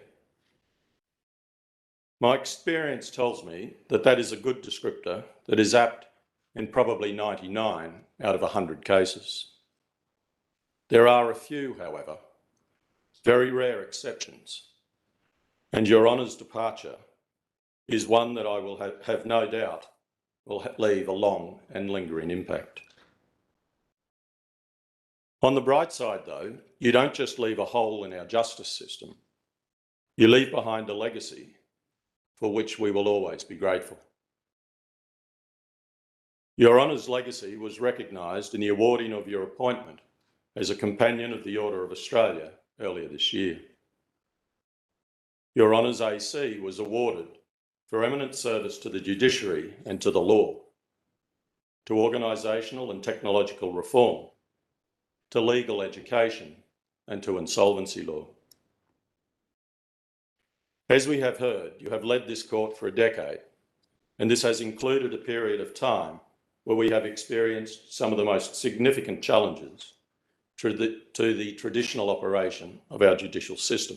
S10: My experience tells me that that is a good descriptor that is apt in probably 99 out of 100 cases. There are a few, however, very rare exceptions, and Your Honour's departure is one that I will have no doubt will leave a long and lingering impact. On the bright side, though, you don't just leave a hole in our justice system. You leave behind a legacy for which we will always be grateful. Your Honour's legacy was recognised in the awarding of your appointment as a Companion of the Order of Australia earlier this year. Your Honour's AC was awarded for eminent service to the judiciary and to the law, to organisational and technological reform, to legal education and to insolvency law. As we have heard, you have led this court for a decade, and this has included a period of time where we have experienced some of the most significant challenges to the traditional operation of our judicial system.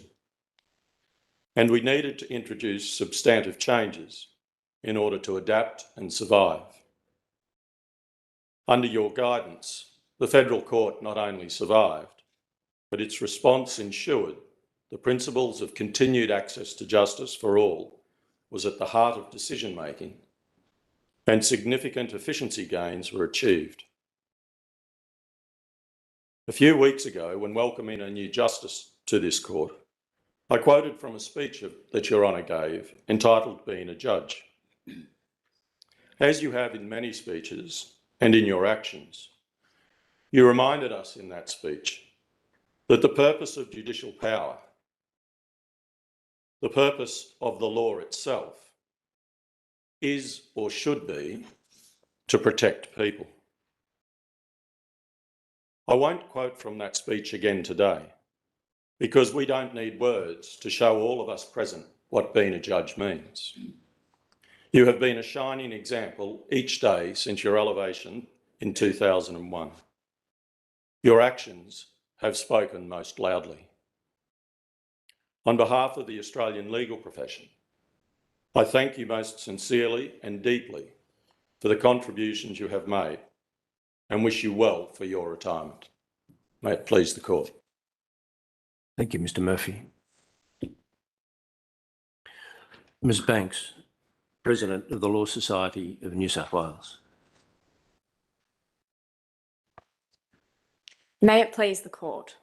S10: And we needed to introduce substantive changes in order to adapt and survive. Under your guidance, the Federal Court not only survived, but its response ensured the principles of continued access to justice for all was at the heart of decision-making, and significant efficiency gains were achieved. A few weeks ago, when welcoming a new justice to this court, I quoted from a speech that Your Honour gave entitled Being a Judge. As you have in many speeches and in your actions, you reminded us in that speech that the purpose of judicial power, the purpose of the law itself, is or should be to protect people. I won't quote from that speech again today, because we don't need words to show all of us present what being a judge means. You have been a shining example each day since your elevation in 2001. Your actions have spoken most loudly. On behalf of the Australian legal profession, I thank you most sincerely and deeply for the contributions you have made and wish you well for your retirement. May it please the Court.
S5: Thank you, Mr. Murphy. Ms. Banks, President of the Law Society of New South Wales.
S11: May it please the Court.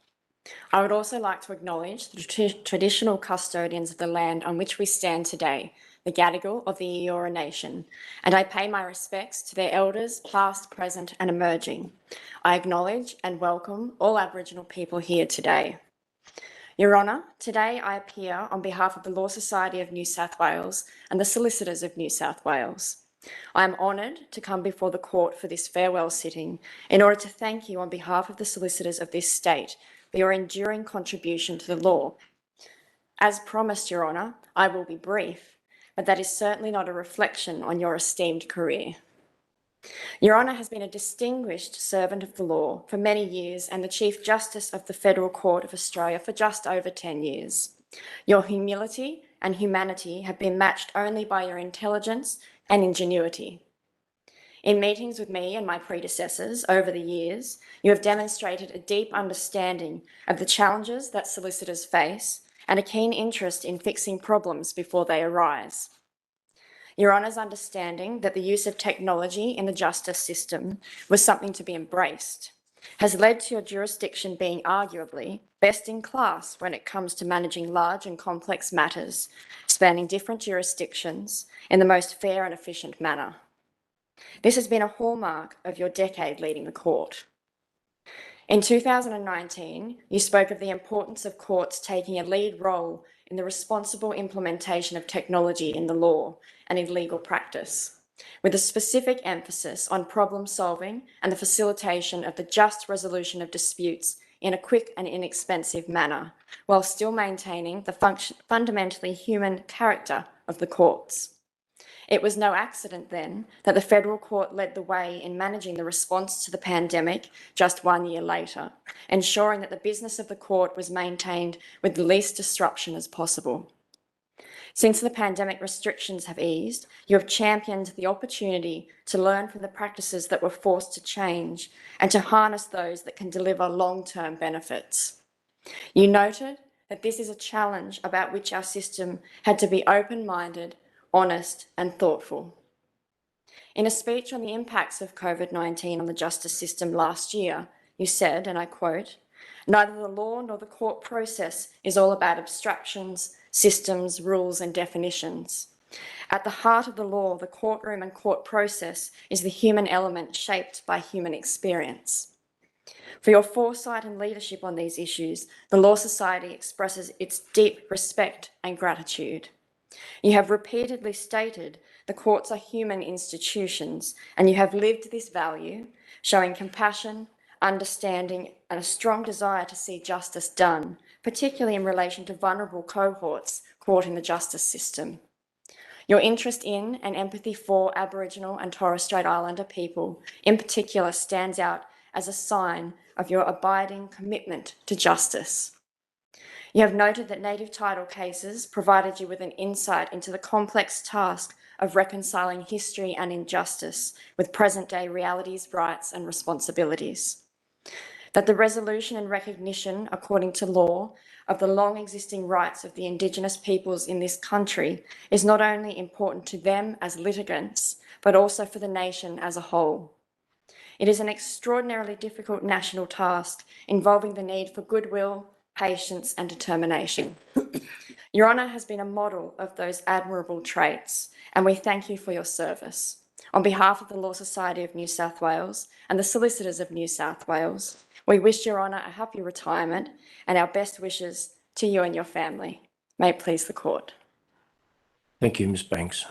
S11: I would also like to acknowledge the traditional custodians of the land on which we stand today, the Gadigal of the Eora Nation, and I pay my respects to their elders, past, present and emerging. I acknowledge and welcome all Aboriginal people here today. Your Honour, today I appear on behalf of the Law Society of New South Wales and the Solicitors of New South Wales. I am honoured to come before the Court for this farewell sitting in order to thank you on behalf of the solicitors of this state for your enduring contribution to the law. As promised, Your Honour, I will be brief, but that is certainly not a reflection on your esteemed career. Your Honour has been a distinguished servant of the law for many years and the Chief Justice of the Federal Court of Australia for just over 10 years. Your humility and humanity have been matched only by your intelligence and ingenuity. In meetings with me and my predecessors over the years, you have demonstrated a deep understanding of the challenges that solicitors face and a keen interest in fixing problems before they arise. Your Honour's understanding that the use of technology in the justice system was something to be embraced has led to your jurisdiction being arguably best in class when it comes to managing large and complex matters, spanning different jurisdictions in the most fair and efficient manner. This has been a hallmark of your decade leading the court. In 2019, you spoke of the importance of courts taking a lead role in the responsible implementation of technology in the law and in legal practice, with a specific emphasis on problem solving and the facilitation of the just resolution of disputes in a quick and inexpensive manner, while still maintaining the fundamentally human character of the courts. It was no accident then that the Federal Court led the way in managing the response to the pandemic just 1 year later, ensuring that the business of the court was maintained with the least disruption as possible. Since the pandemic restrictions have eased, you have championed the opportunity to learn from the practices that were forced to change and to harness those that can deliver long-term benefits. You noted that this is a challenge about which our system had to be open-minded, honest and thoughtful. In a speech on the impacts of COVID-19 on the justice system last year, you said, and I quote, "Neither the law nor the court process is all about abstractions, systems, rules and definitions. At the heart of the law, the courtroom and court process is the human element shaped by human experience." For your foresight and leadership on these issues, the Law Society expresses its deep respect and gratitude. You have repeatedly stated the courts are human institutions, and you have lived this value, showing compassion, understanding, and a strong desire to see justice done, particularly in relation to vulnerable cohorts caught in the justice system. Your interest in and empathy for Aboriginal and Torres Strait Islander people in particular stands out as a sign of your abiding commitment to justice. You have noted that native title cases provided you with an insight into the complex task of reconciling history and injustice with present-day realities, rights and responsibilities. That the resolution and recognition, according to law, of the long-existing rights of the Indigenous peoples in this country is not only important to them as litigants, but also for the nation as a whole. It is an extraordinarily difficult national task involving the need for goodwill, patience and determination. Your Honour has been a model of those admirable traits, and we thank you for your service. On behalf of the Law Society of New South Wales and the Solicitors of New South Wales, we wish Your Honour a happy retirement and our best wishes to you and your family. May it please the Court.
S5: Thank you, Ms Banks.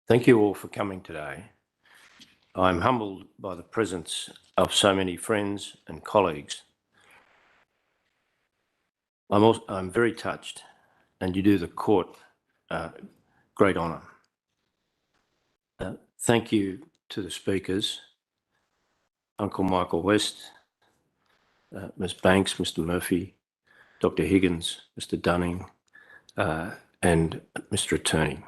S5: Thank you all for coming today. I'm humbled by the presence of so many friends and colleagues. I'm very touched, and you do the court great honour. Thank you to the speakers, Uncle Michael West, Ms Banks, Mr Murphy, Dr Higgins, Mr Dunning, and Mr Attorney.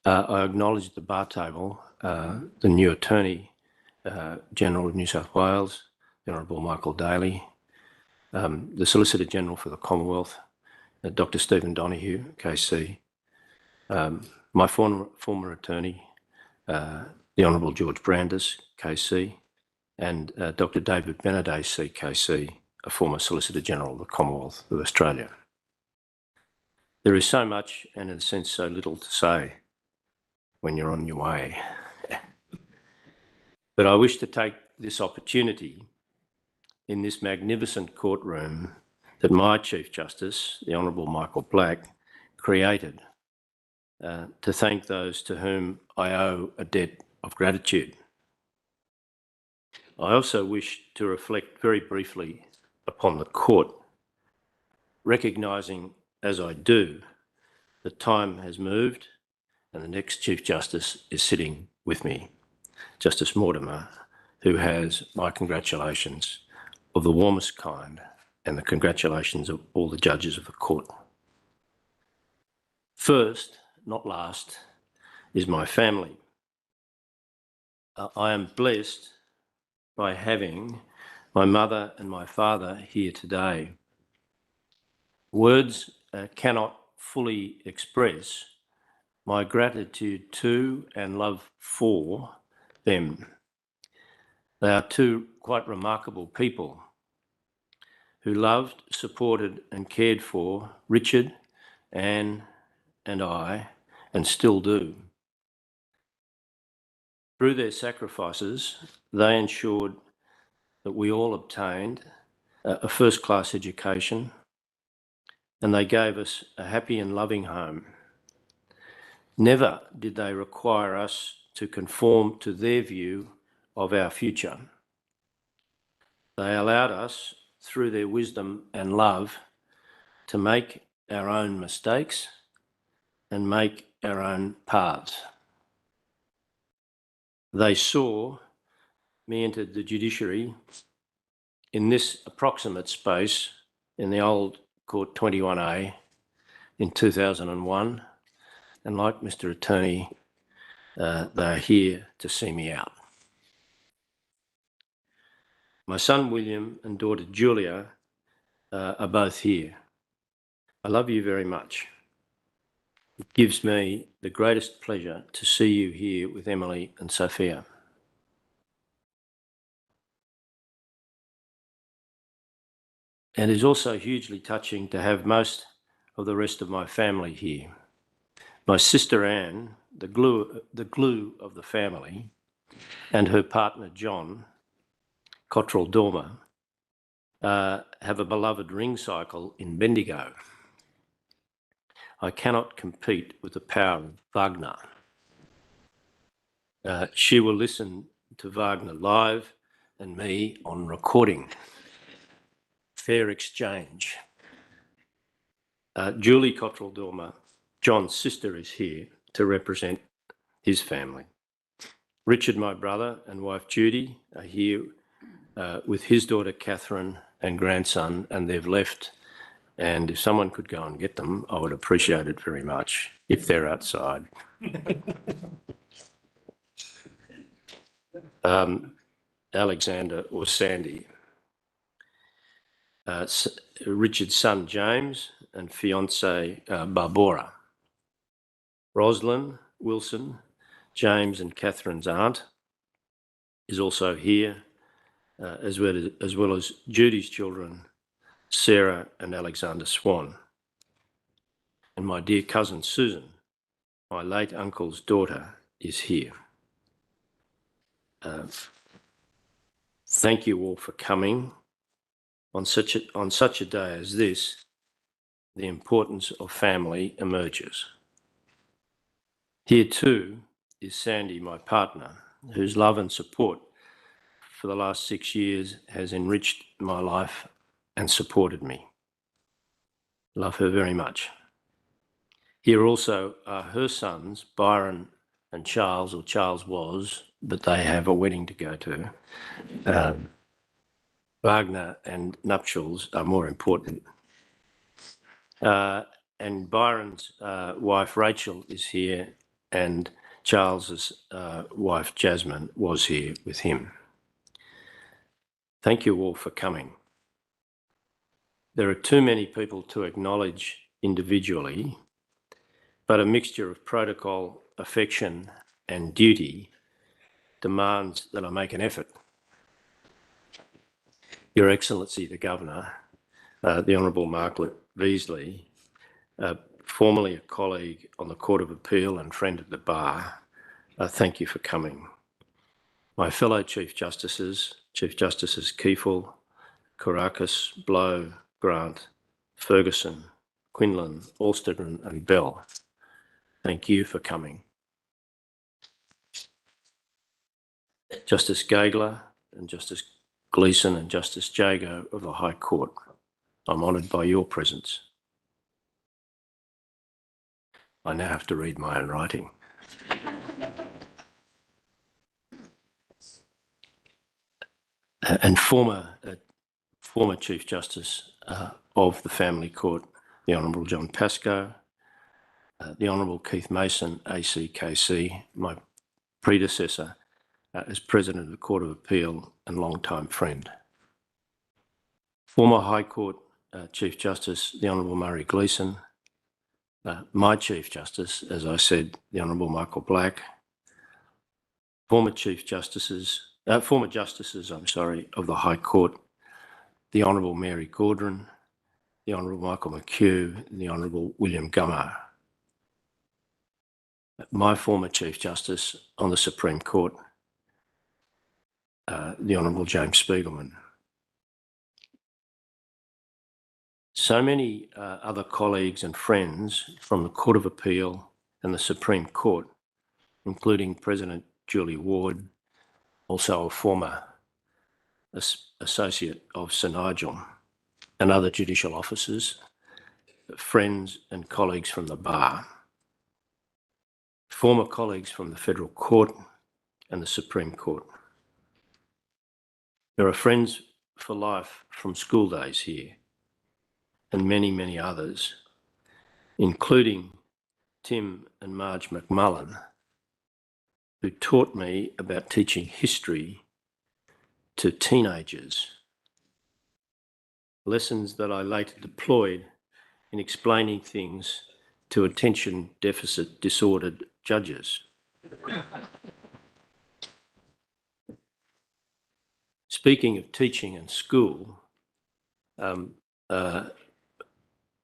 S5: I acknowledge at the bar table the new Attorney General of New South Wales, the Honourable Michael Daly, the Solicitor General for the Commonwealth, Dr Stephen Donoghue, KC, my former attorney, the Honourable George Brandis, KC, and Dr David Benaday, CKC, a former Solicitor General of the Commonwealth of Australia. There is so much and in a sense so little to say when you're on your way. But I wish to take this opportunity in this magnificent courtroom that my Chief Justice, the Honourable Michael Black, created to thank those to whom I owe a debt of gratitude. I also wish to reflect very briefly upon the court, recognising as I do that time has moved and the next Chief Justice is sitting with me, Justice Mortimer, who has my congratulations of the warmest kind and the congratulations of all the judges of the court. First, not last, is my family. I am blessed by having my mother and my father here today. Words cannot fully express my gratitude to and love for them. They are two quite remarkable people who loved, supported and cared for Richard, Anne and I, and still do. Through their sacrifices, they ensured that we all obtained a first-class education, and they gave us a happy and loving home. Never did they require us to conform to their view of our future. They allowed us, through their wisdom and love, to make our own mistakes and make our own paths. They saw me enter the judiciary in this approximate space in the old Court 21A in 2001, and like Mr. Attorney, they're here to see me out. My son William and daughter Julia are both here. I love you very much. It gives me the greatest pleasure to see you here with Emily and Sophia. And it's also hugely touching to have most of the rest of my family here. My sister Anne, the glue of the family, and her partner John, Cottrell Dormer, have a beloved ring cycle in Bendigo. I cannot compete with the power of Wagner. She will listen to Wagner live and me on recording. Fair exchange. Julie Cottrell Dormer, John's sister, is here to represent his family. Richard, my brother, and wife Judy are here with his daughter Catherine and grandson, and they've left. And if someone could go and get them, I would appreciate it very much if they're outside. Alexander or Sandy. Richard's son James and fiancée Barbara. Roslyn Wilson, James and Catherine's aunt, is also here, as well as Judy's children, Sarah and Alexander Swan. And my dear cousin Susan, my late uncle's daughter, is here. Thank you all for coming. On such a day as this, the importance of family emerges. Here too is Sandy, my partner, whose love and support for the last 6 years has enriched my life and supported me. Love her very much. Here also are her sons, Byron and Charles, or Charles was, but they have a wedding to go to. Wagner and nuptials are more important. And Byron's wife Rachel is here, and Charles's wife Jasmine was here with him. Thank you all for coming. There are too many people to acknowledge individually, but a mixture of protocol, affection and duty demands that I make an effort. Your Excellency the Governor, the Honourable Margaret Beasley, formerly a colleague on the Court of Appeal and friend of the bar, thank you for coming. My fellow Chief Justices Kiefel, Kourakis, Blow, Grant, Ferguson, Quinlan, Alston and Bell, thank you for coming. Justice Gageler and Justice Gleeson and Justice Jago of the High Court, I'm honoured by your presence. I now have to read my own writing. And former Chief Justice of the Family Court, the Honourable John Pascoe, the Honourable Keith Mason, ACKC, my predecessor as President of the Court of Appeal and long-time friend. Former High Court Chief Justice, the Honourable Murray Gleeson, my Chief Justice, as I said, the Honourable Michael Black, former Chief Justices former justices, I'm sorry, of the High Court, the Honourable Mary Gaudron, the Honourable Michael McHugh, and the Honourable William Gummer. My former Chief Justice on the Supreme Court, the Honourable James Spiegelman. So many other colleagues and friends from the Court of Appeal and the Supreme Court, including President Julie Ward, also a former associate of Sir Nigel, and other judicial officers, friends and colleagues from the Bar, former colleagues from the Federal Court and the Supreme Court. There are friends for life from school days here, and many, many others, including Tim and Marge McMullen, who taught me about teaching history to teenagers, lessons that I later deployed in explaining things to attention deficit disordered judges. Speaking of teaching and school,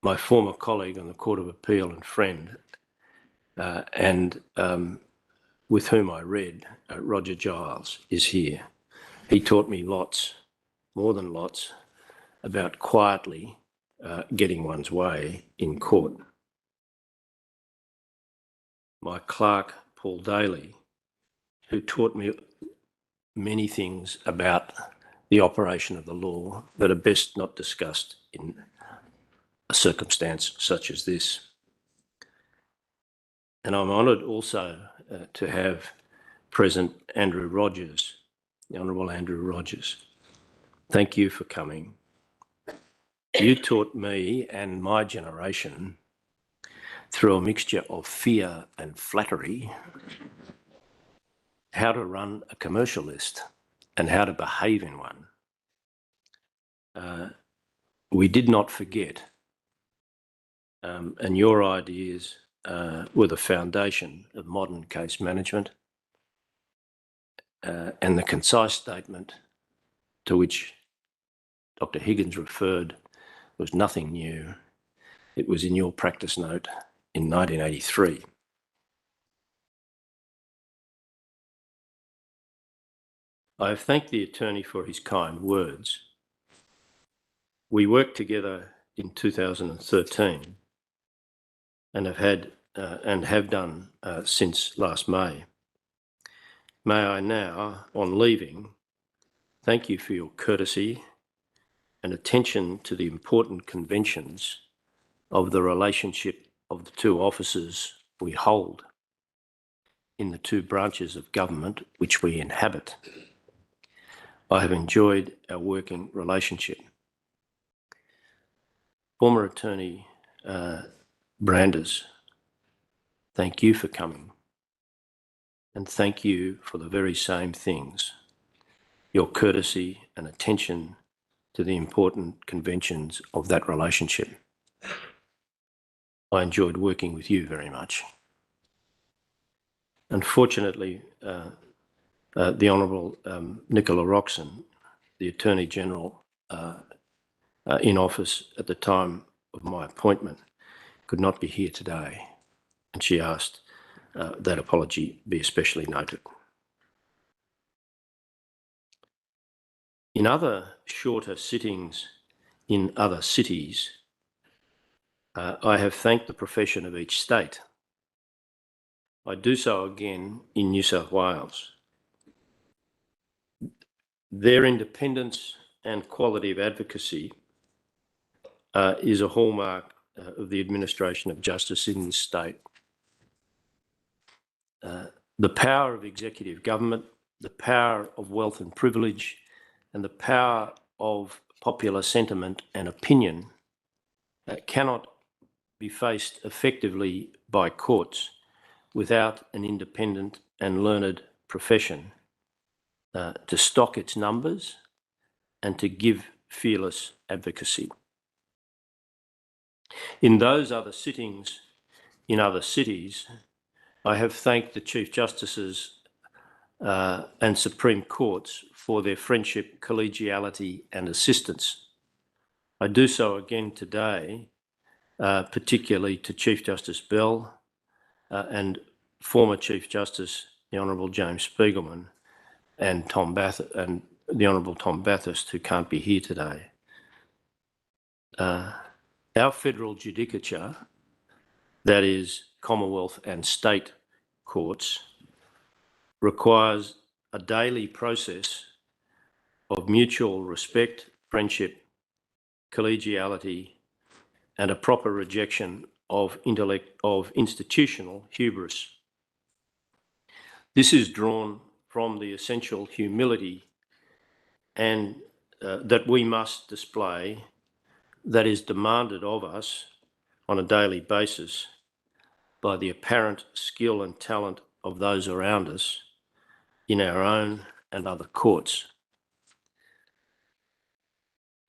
S5: my former colleague on the Court of Appeal and friend, and with whom I read, Roger Giles, is here. He taught me lots, more than lots, about quietly getting one's way in court. My clerk, Paul Daly, who taught me many things about the operation of the law that are best not discussed in a circumstance such as this. And I'm honoured also to have present Andrew Rogers, the Honourable Andrew Rogers. Thank you for coming. You taught me and my generation, through a mixture of fear and flattery, how to run a commercial list and how to behave in one. We did not forget, and your ideas were the foundation of modern case management, and the concise statement to which Dr. Higgins referred was nothing new. It was in your practice note in 1983. I have thanked the attorney for his kind words. We worked together in 2013 and have done since last May. May I now, on leaving, thank you for your courtesy and attention to the important conventions of the relationship of the two offices we hold in the two branches of government which we inhabit. I have enjoyed our working relationship. Former attorney Branders, thank you for coming, and thank you for the very same things, your courtesy and attention to the important conventions of that relationship. I enjoyed working with you very much. Unfortunately, the Honourable Nicola Roxon, the Attorney General in office at the time of my appointment, could not be here today, and she asked that apology be especially noted. In other shorter sittings in other cities, I have thanked the profession of each state. I do so again in New South Wales. Their independence and quality of advocacy is a hallmark of the administration of justice in this state. The power of executive government, the power of wealth and privilege, and the power of popular sentiment and opinion cannot be faced effectively by courts without an independent and learned profession to stock its numbers and to give fearless advocacy. In those other sittings in other cities, I have thanked the Chief Justices and Supreme Courts for their friendship, collegiality and assistance. I do so again today, particularly to Chief Justice Bell and former Chief Justice, the Honourable James Spiegelman, and the Honourable Tom Bathurst, who can't be here today. Our federal judicature, that is Commonwealth and state courts, requires a daily process of mutual respect, friendship, collegiality, and a proper rejection of institutional hubris. This is drawn from the essential humility and that we must display, that is demanded of us on a daily basis by the apparent skill and talent of those around us in our own and other courts.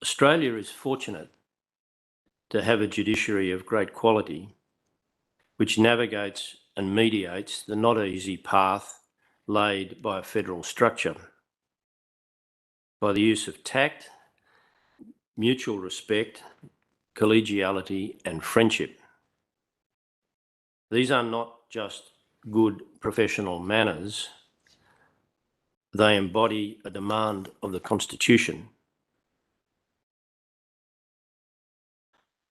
S5: Australia is fortunate to have a judiciary of great quality which navigates and mediates the not easy path laid by a federal structure by the use of tact, mutual respect, collegiality and friendship. These are not just good professional manners, they embody a demand of the Constitution.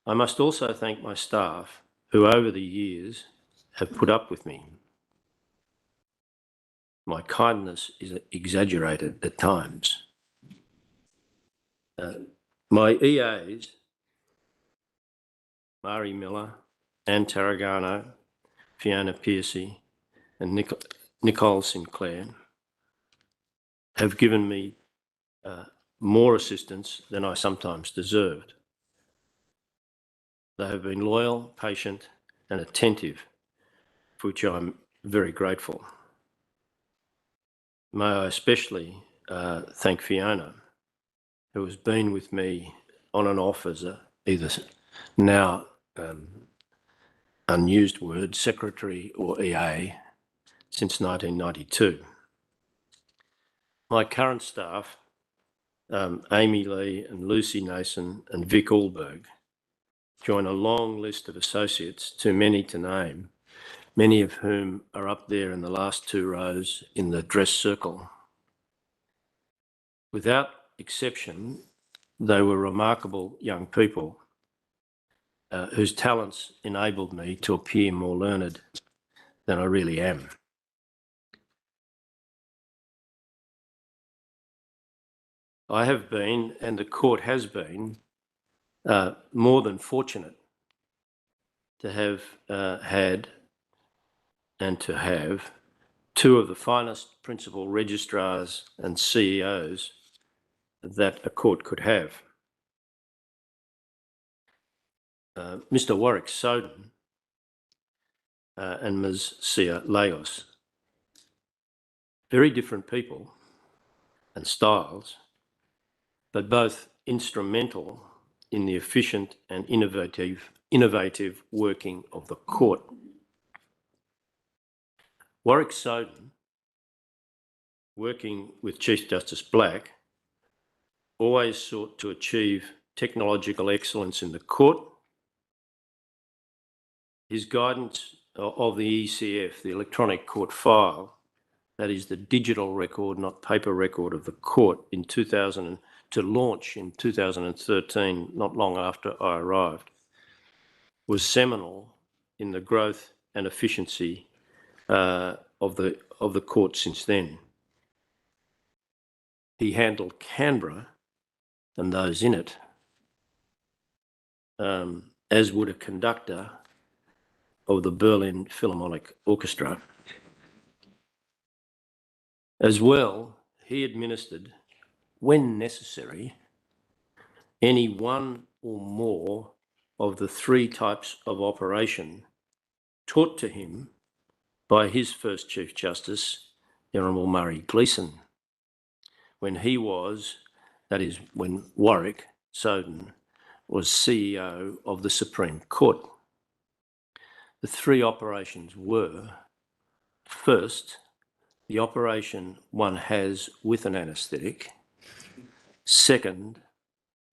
S5: I must also thank my staff who over the years have put up with me. My kindness is exaggerated at times. My EAs, Mari Miller, Anne Tarragano, Fiona Piercy and Nicole Sinclair, have given me more assistance than I sometimes deserved. They have been loyal, patient and attentive, for which I'm very grateful. May I especially thank Fiona, who has been with me on and off as either now unused word, secretary or EA, since 1992. My current staff, Amy Lee and Lucy Nason and Vic Allberg, join a long list of associates, too many to name, many of whom are up there in the last two rows in the dress circle. Without exception, they were remarkable young people whose talents enabled me to appear more learned than I really am. I have been, and the court has been, more than fortunate to have had and to have two of the finest principal registrars and CEOs that a court could have. Mr. Warwick Soden and Ms. Sia Lagos. Very different people and styles, but both instrumental in the efficient and innovative working of the court. Warwick Soden, working with Chief Justice Black, always sought to achieve technological excellence in the court. His guidance of the ECF, the electronic court file, that is the digital record, not paper record of the court, to launch in 2013, not long after I arrived, was seminal in the growth and efficiency of the court since then. He handled Canberra and those in it as would a conductor of the Berlin Philharmonic Orchestra. As well, he administered, when necessary, any one or more of the three types of operation taught to him by his first Chief Justice, the Honourable Murray Gleeson, when he was, that is, when Warwick Soden was CEO of the Supreme Court. The three operations were, first, the operation one has with an anaesthetic. Second,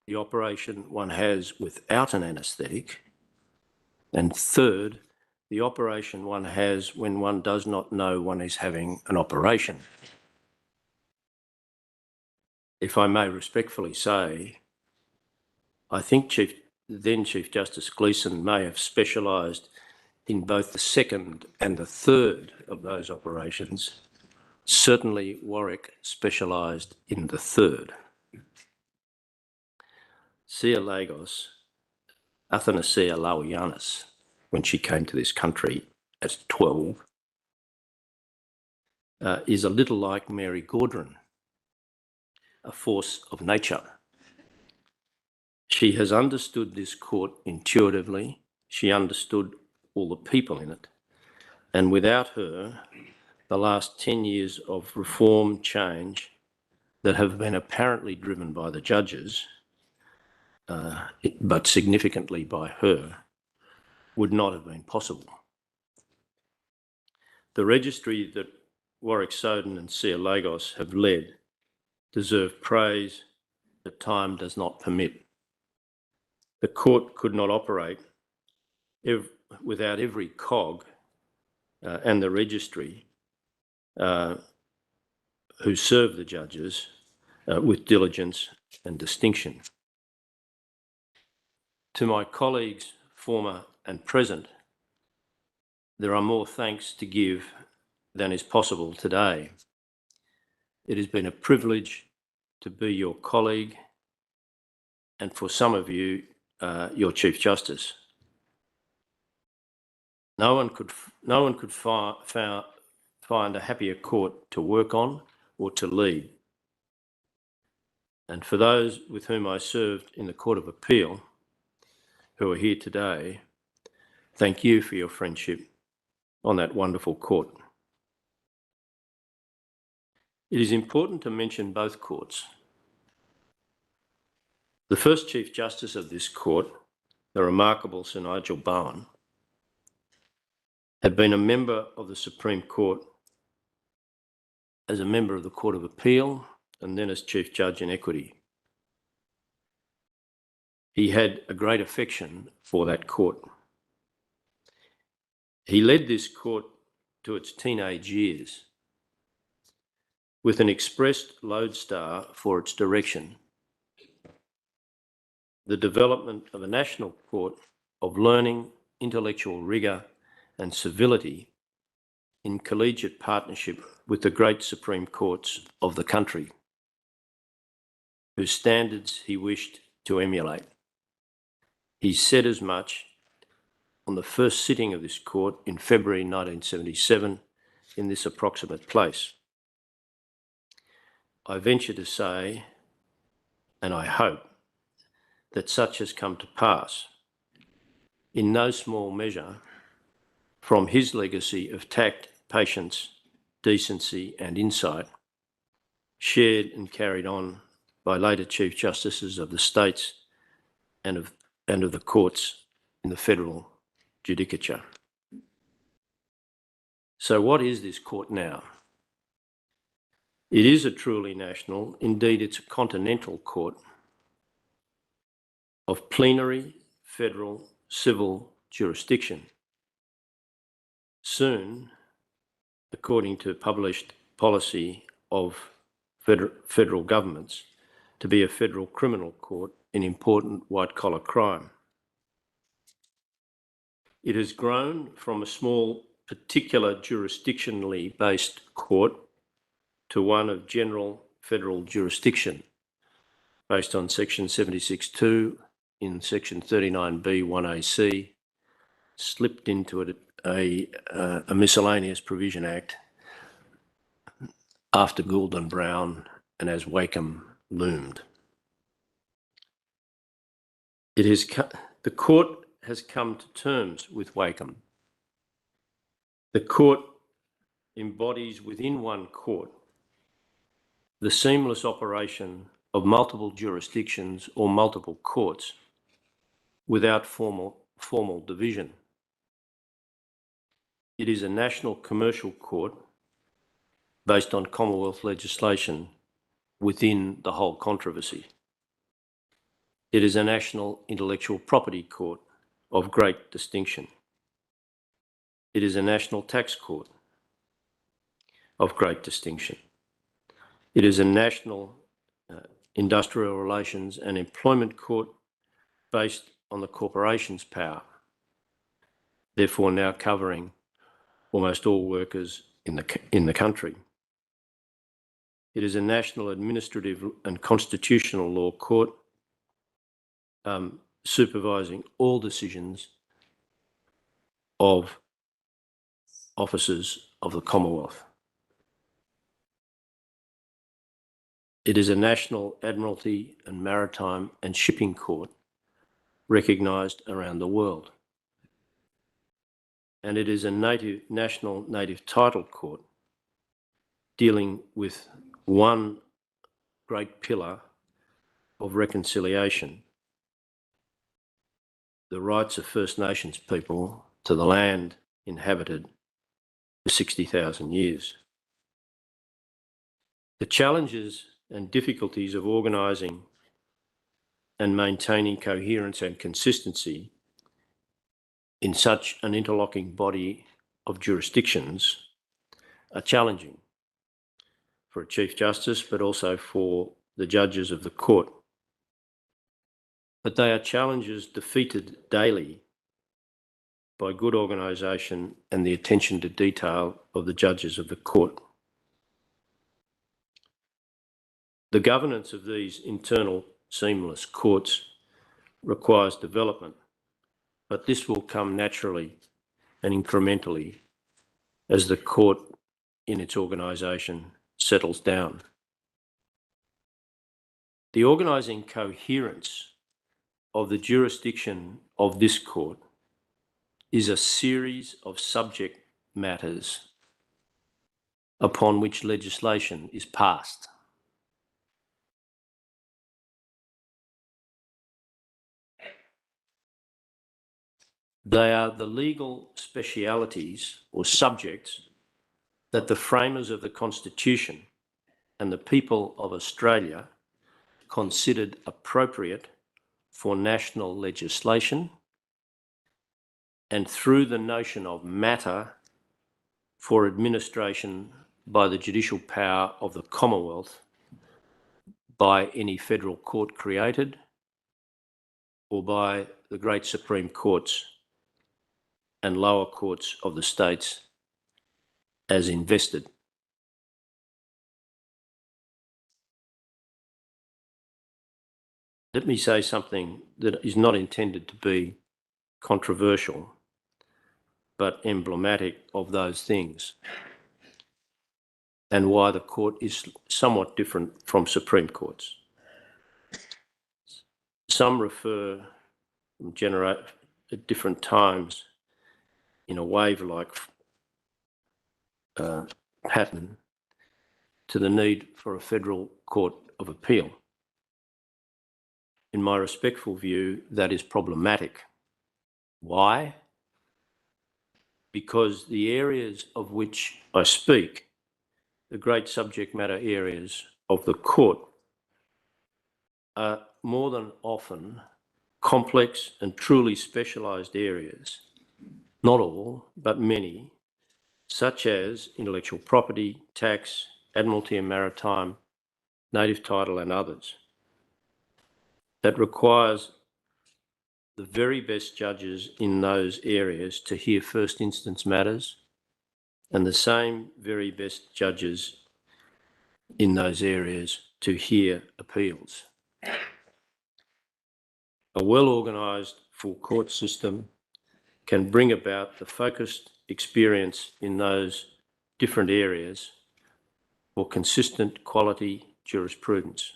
S5: the operation one has without an anaesthetic. And third, the operation one has when one does not know one is having an operation. If I may respectfully say, I think then Chief Justice Gleeson may have specialised in both the second and the third of those operations. Certainly Warwick specialised in the third. Sia Lagos, Athanasia Lauianis, when she came to this country as 12, is a little like Mary Gaudron, a force of nature. She has understood this court intuitively. She understood all the people in it. And without her, the last 10 years of reform change that have been apparently driven by the judges, but significantly by her, would not have been possible. The registry that Warwick Soden and Sia Lagos have led deserve praise that time does not permit. The court could not operate without every cog and the registry who serve the judges with diligence and distinction. To my colleagues, former and present, there are more thanks to give than is possible today. It has been a privilege to be your colleague and for some of you, your Chief Justice. No one could find a happier court to work on or to lead. And for those with whom I served in the Court of Appeal, who are here today, thank you for your friendship on that wonderful court. It is important to mention both courts. The first Chief Justice of this court, the remarkable Sir Nigel Bowen, had been a member of the Supreme Court as a member of the Court of Appeal and then as Chief Judge in Equity. He had a great affection for that court. He led this court to its teenage years with an expressed lodestar for its direction: the development of a national court of learning, intellectual rigour and civility in collegiate partnership with the great Supreme Courts of the country, whose standards he wished to emulate. He said as much on the first sitting of this court in February 1977 in this approximate place. I venture to say, and I hope, that such has come to pass, in no small measure from his legacy of tact, patience, decency and insight, shared and carried on by later Chief Justices of the states and of the courts in the federal judicature. So what is this court now? It is a truly national, indeed it's a continental court of plenary federal civil jurisdiction. Soon, according to published policy of federal governments, to be a federal criminal court in important white-collar crime. It has grown from a small, particular jurisdictionally based court to one of general federal jurisdiction, based on Section 76(2) in Section 39B 1AC, slipped into a miscellaneous provision act after Gould and Brown and as Wakeham loomed. The court has come to terms with Wakeham. The court embodies within one court the seamless operation of multiple jurisdictions or multiple courts without formal division. It is a national commercial court based on Commonwealth legislation within the whole controversy. It is a national intellectual property court of great distinction. It is a national tax court of great distinction. It is a national industrial relations and employment court based on the corporation's power, therefore now covering almost all workers in the country. It is a national administrative and constitutional law court supervising all decisions of officers of the Commonwealth. It is a national admiralty and maritime and shipping court recognised around the world. And it is a national native title court dealing with one great pillar of reconciliation, the rights of First Nations people to the land inhabited for 60,000 years. The challenges and difficulties of organising and maintaining coherence and consistency in such an interlocking body of jurisdictions are challenging for a Chief Justice, but also for the judges of the court. But they are challenges defeated daily by good organisation and the attention to detail of the judges of the court. The governance of these internal seamless courts requires development, but this will come naturally and incrementally as the court in its organisation settles down. The organising coherence of the jurisdiction of this court is a series of subject matters upon which legislation is passed. They are the legal specialities or subjects that the framers of the Constitution and the people of Australia considered appropriate for national legislation, and through the notion of matter for administration by the judicial power of the Commonwealth by any federal court created or by the great Supreme Courts and lower courts of the states as invested. Let me say something that is not intended to be controversial, but emblematic of those things, and why the court is somewhat different from Supreme Courts. Some refer at different times in a wave-like pattern to the need for a federal court of appeal. In my respectful view, that is problematic. Why? Because the areas of which I speak, the great subject matter areas of the court, are more than often complex and truly specialised areas, not all, but many, such as intellectual property, tax, admiralty and maritime, native title and others, that requires the very best judges in those areas to hear first instance matters, and the same very best judges in those areas to hear appeals. A well-organised full court system can bring about the focused experience in those different areas for consistent quality jurisprudence.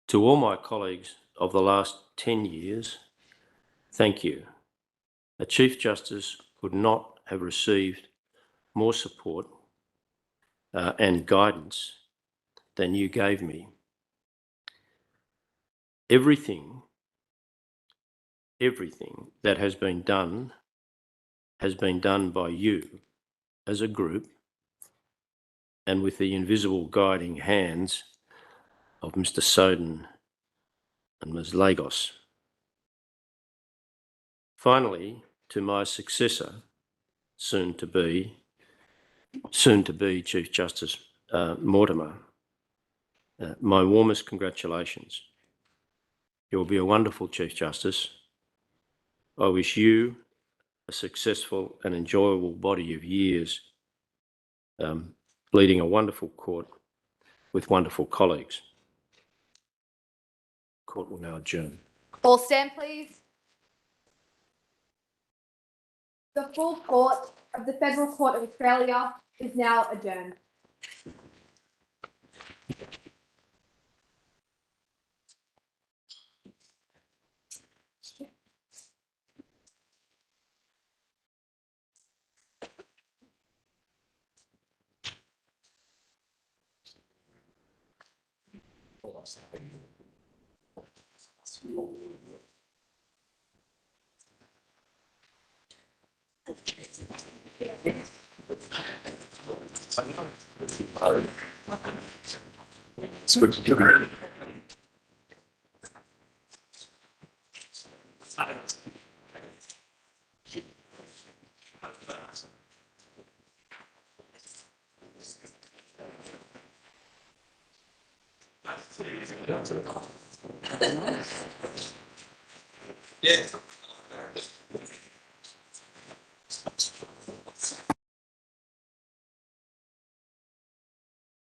S5: To all my colleagues of the last 10 years, thank you. A Chief Justice could not have received more support and guidance than you gave me. Everything that has been done has been done by you as a group and with the invisible guiding hands of Mr. Soden and Ms. Lagos. Finally, to my successor, soon to be Chief Justice Mortimer, my warmest congratulations. You'll be a wonderful Chief Justice. I wish you a successful and enjoyable body of years, leading a wonderful court with wonderful colleagues. Court will now adjourn.
S1: All stand, please. The full court of the Federal Court of Australia is now adjourned.
S2: Yeah.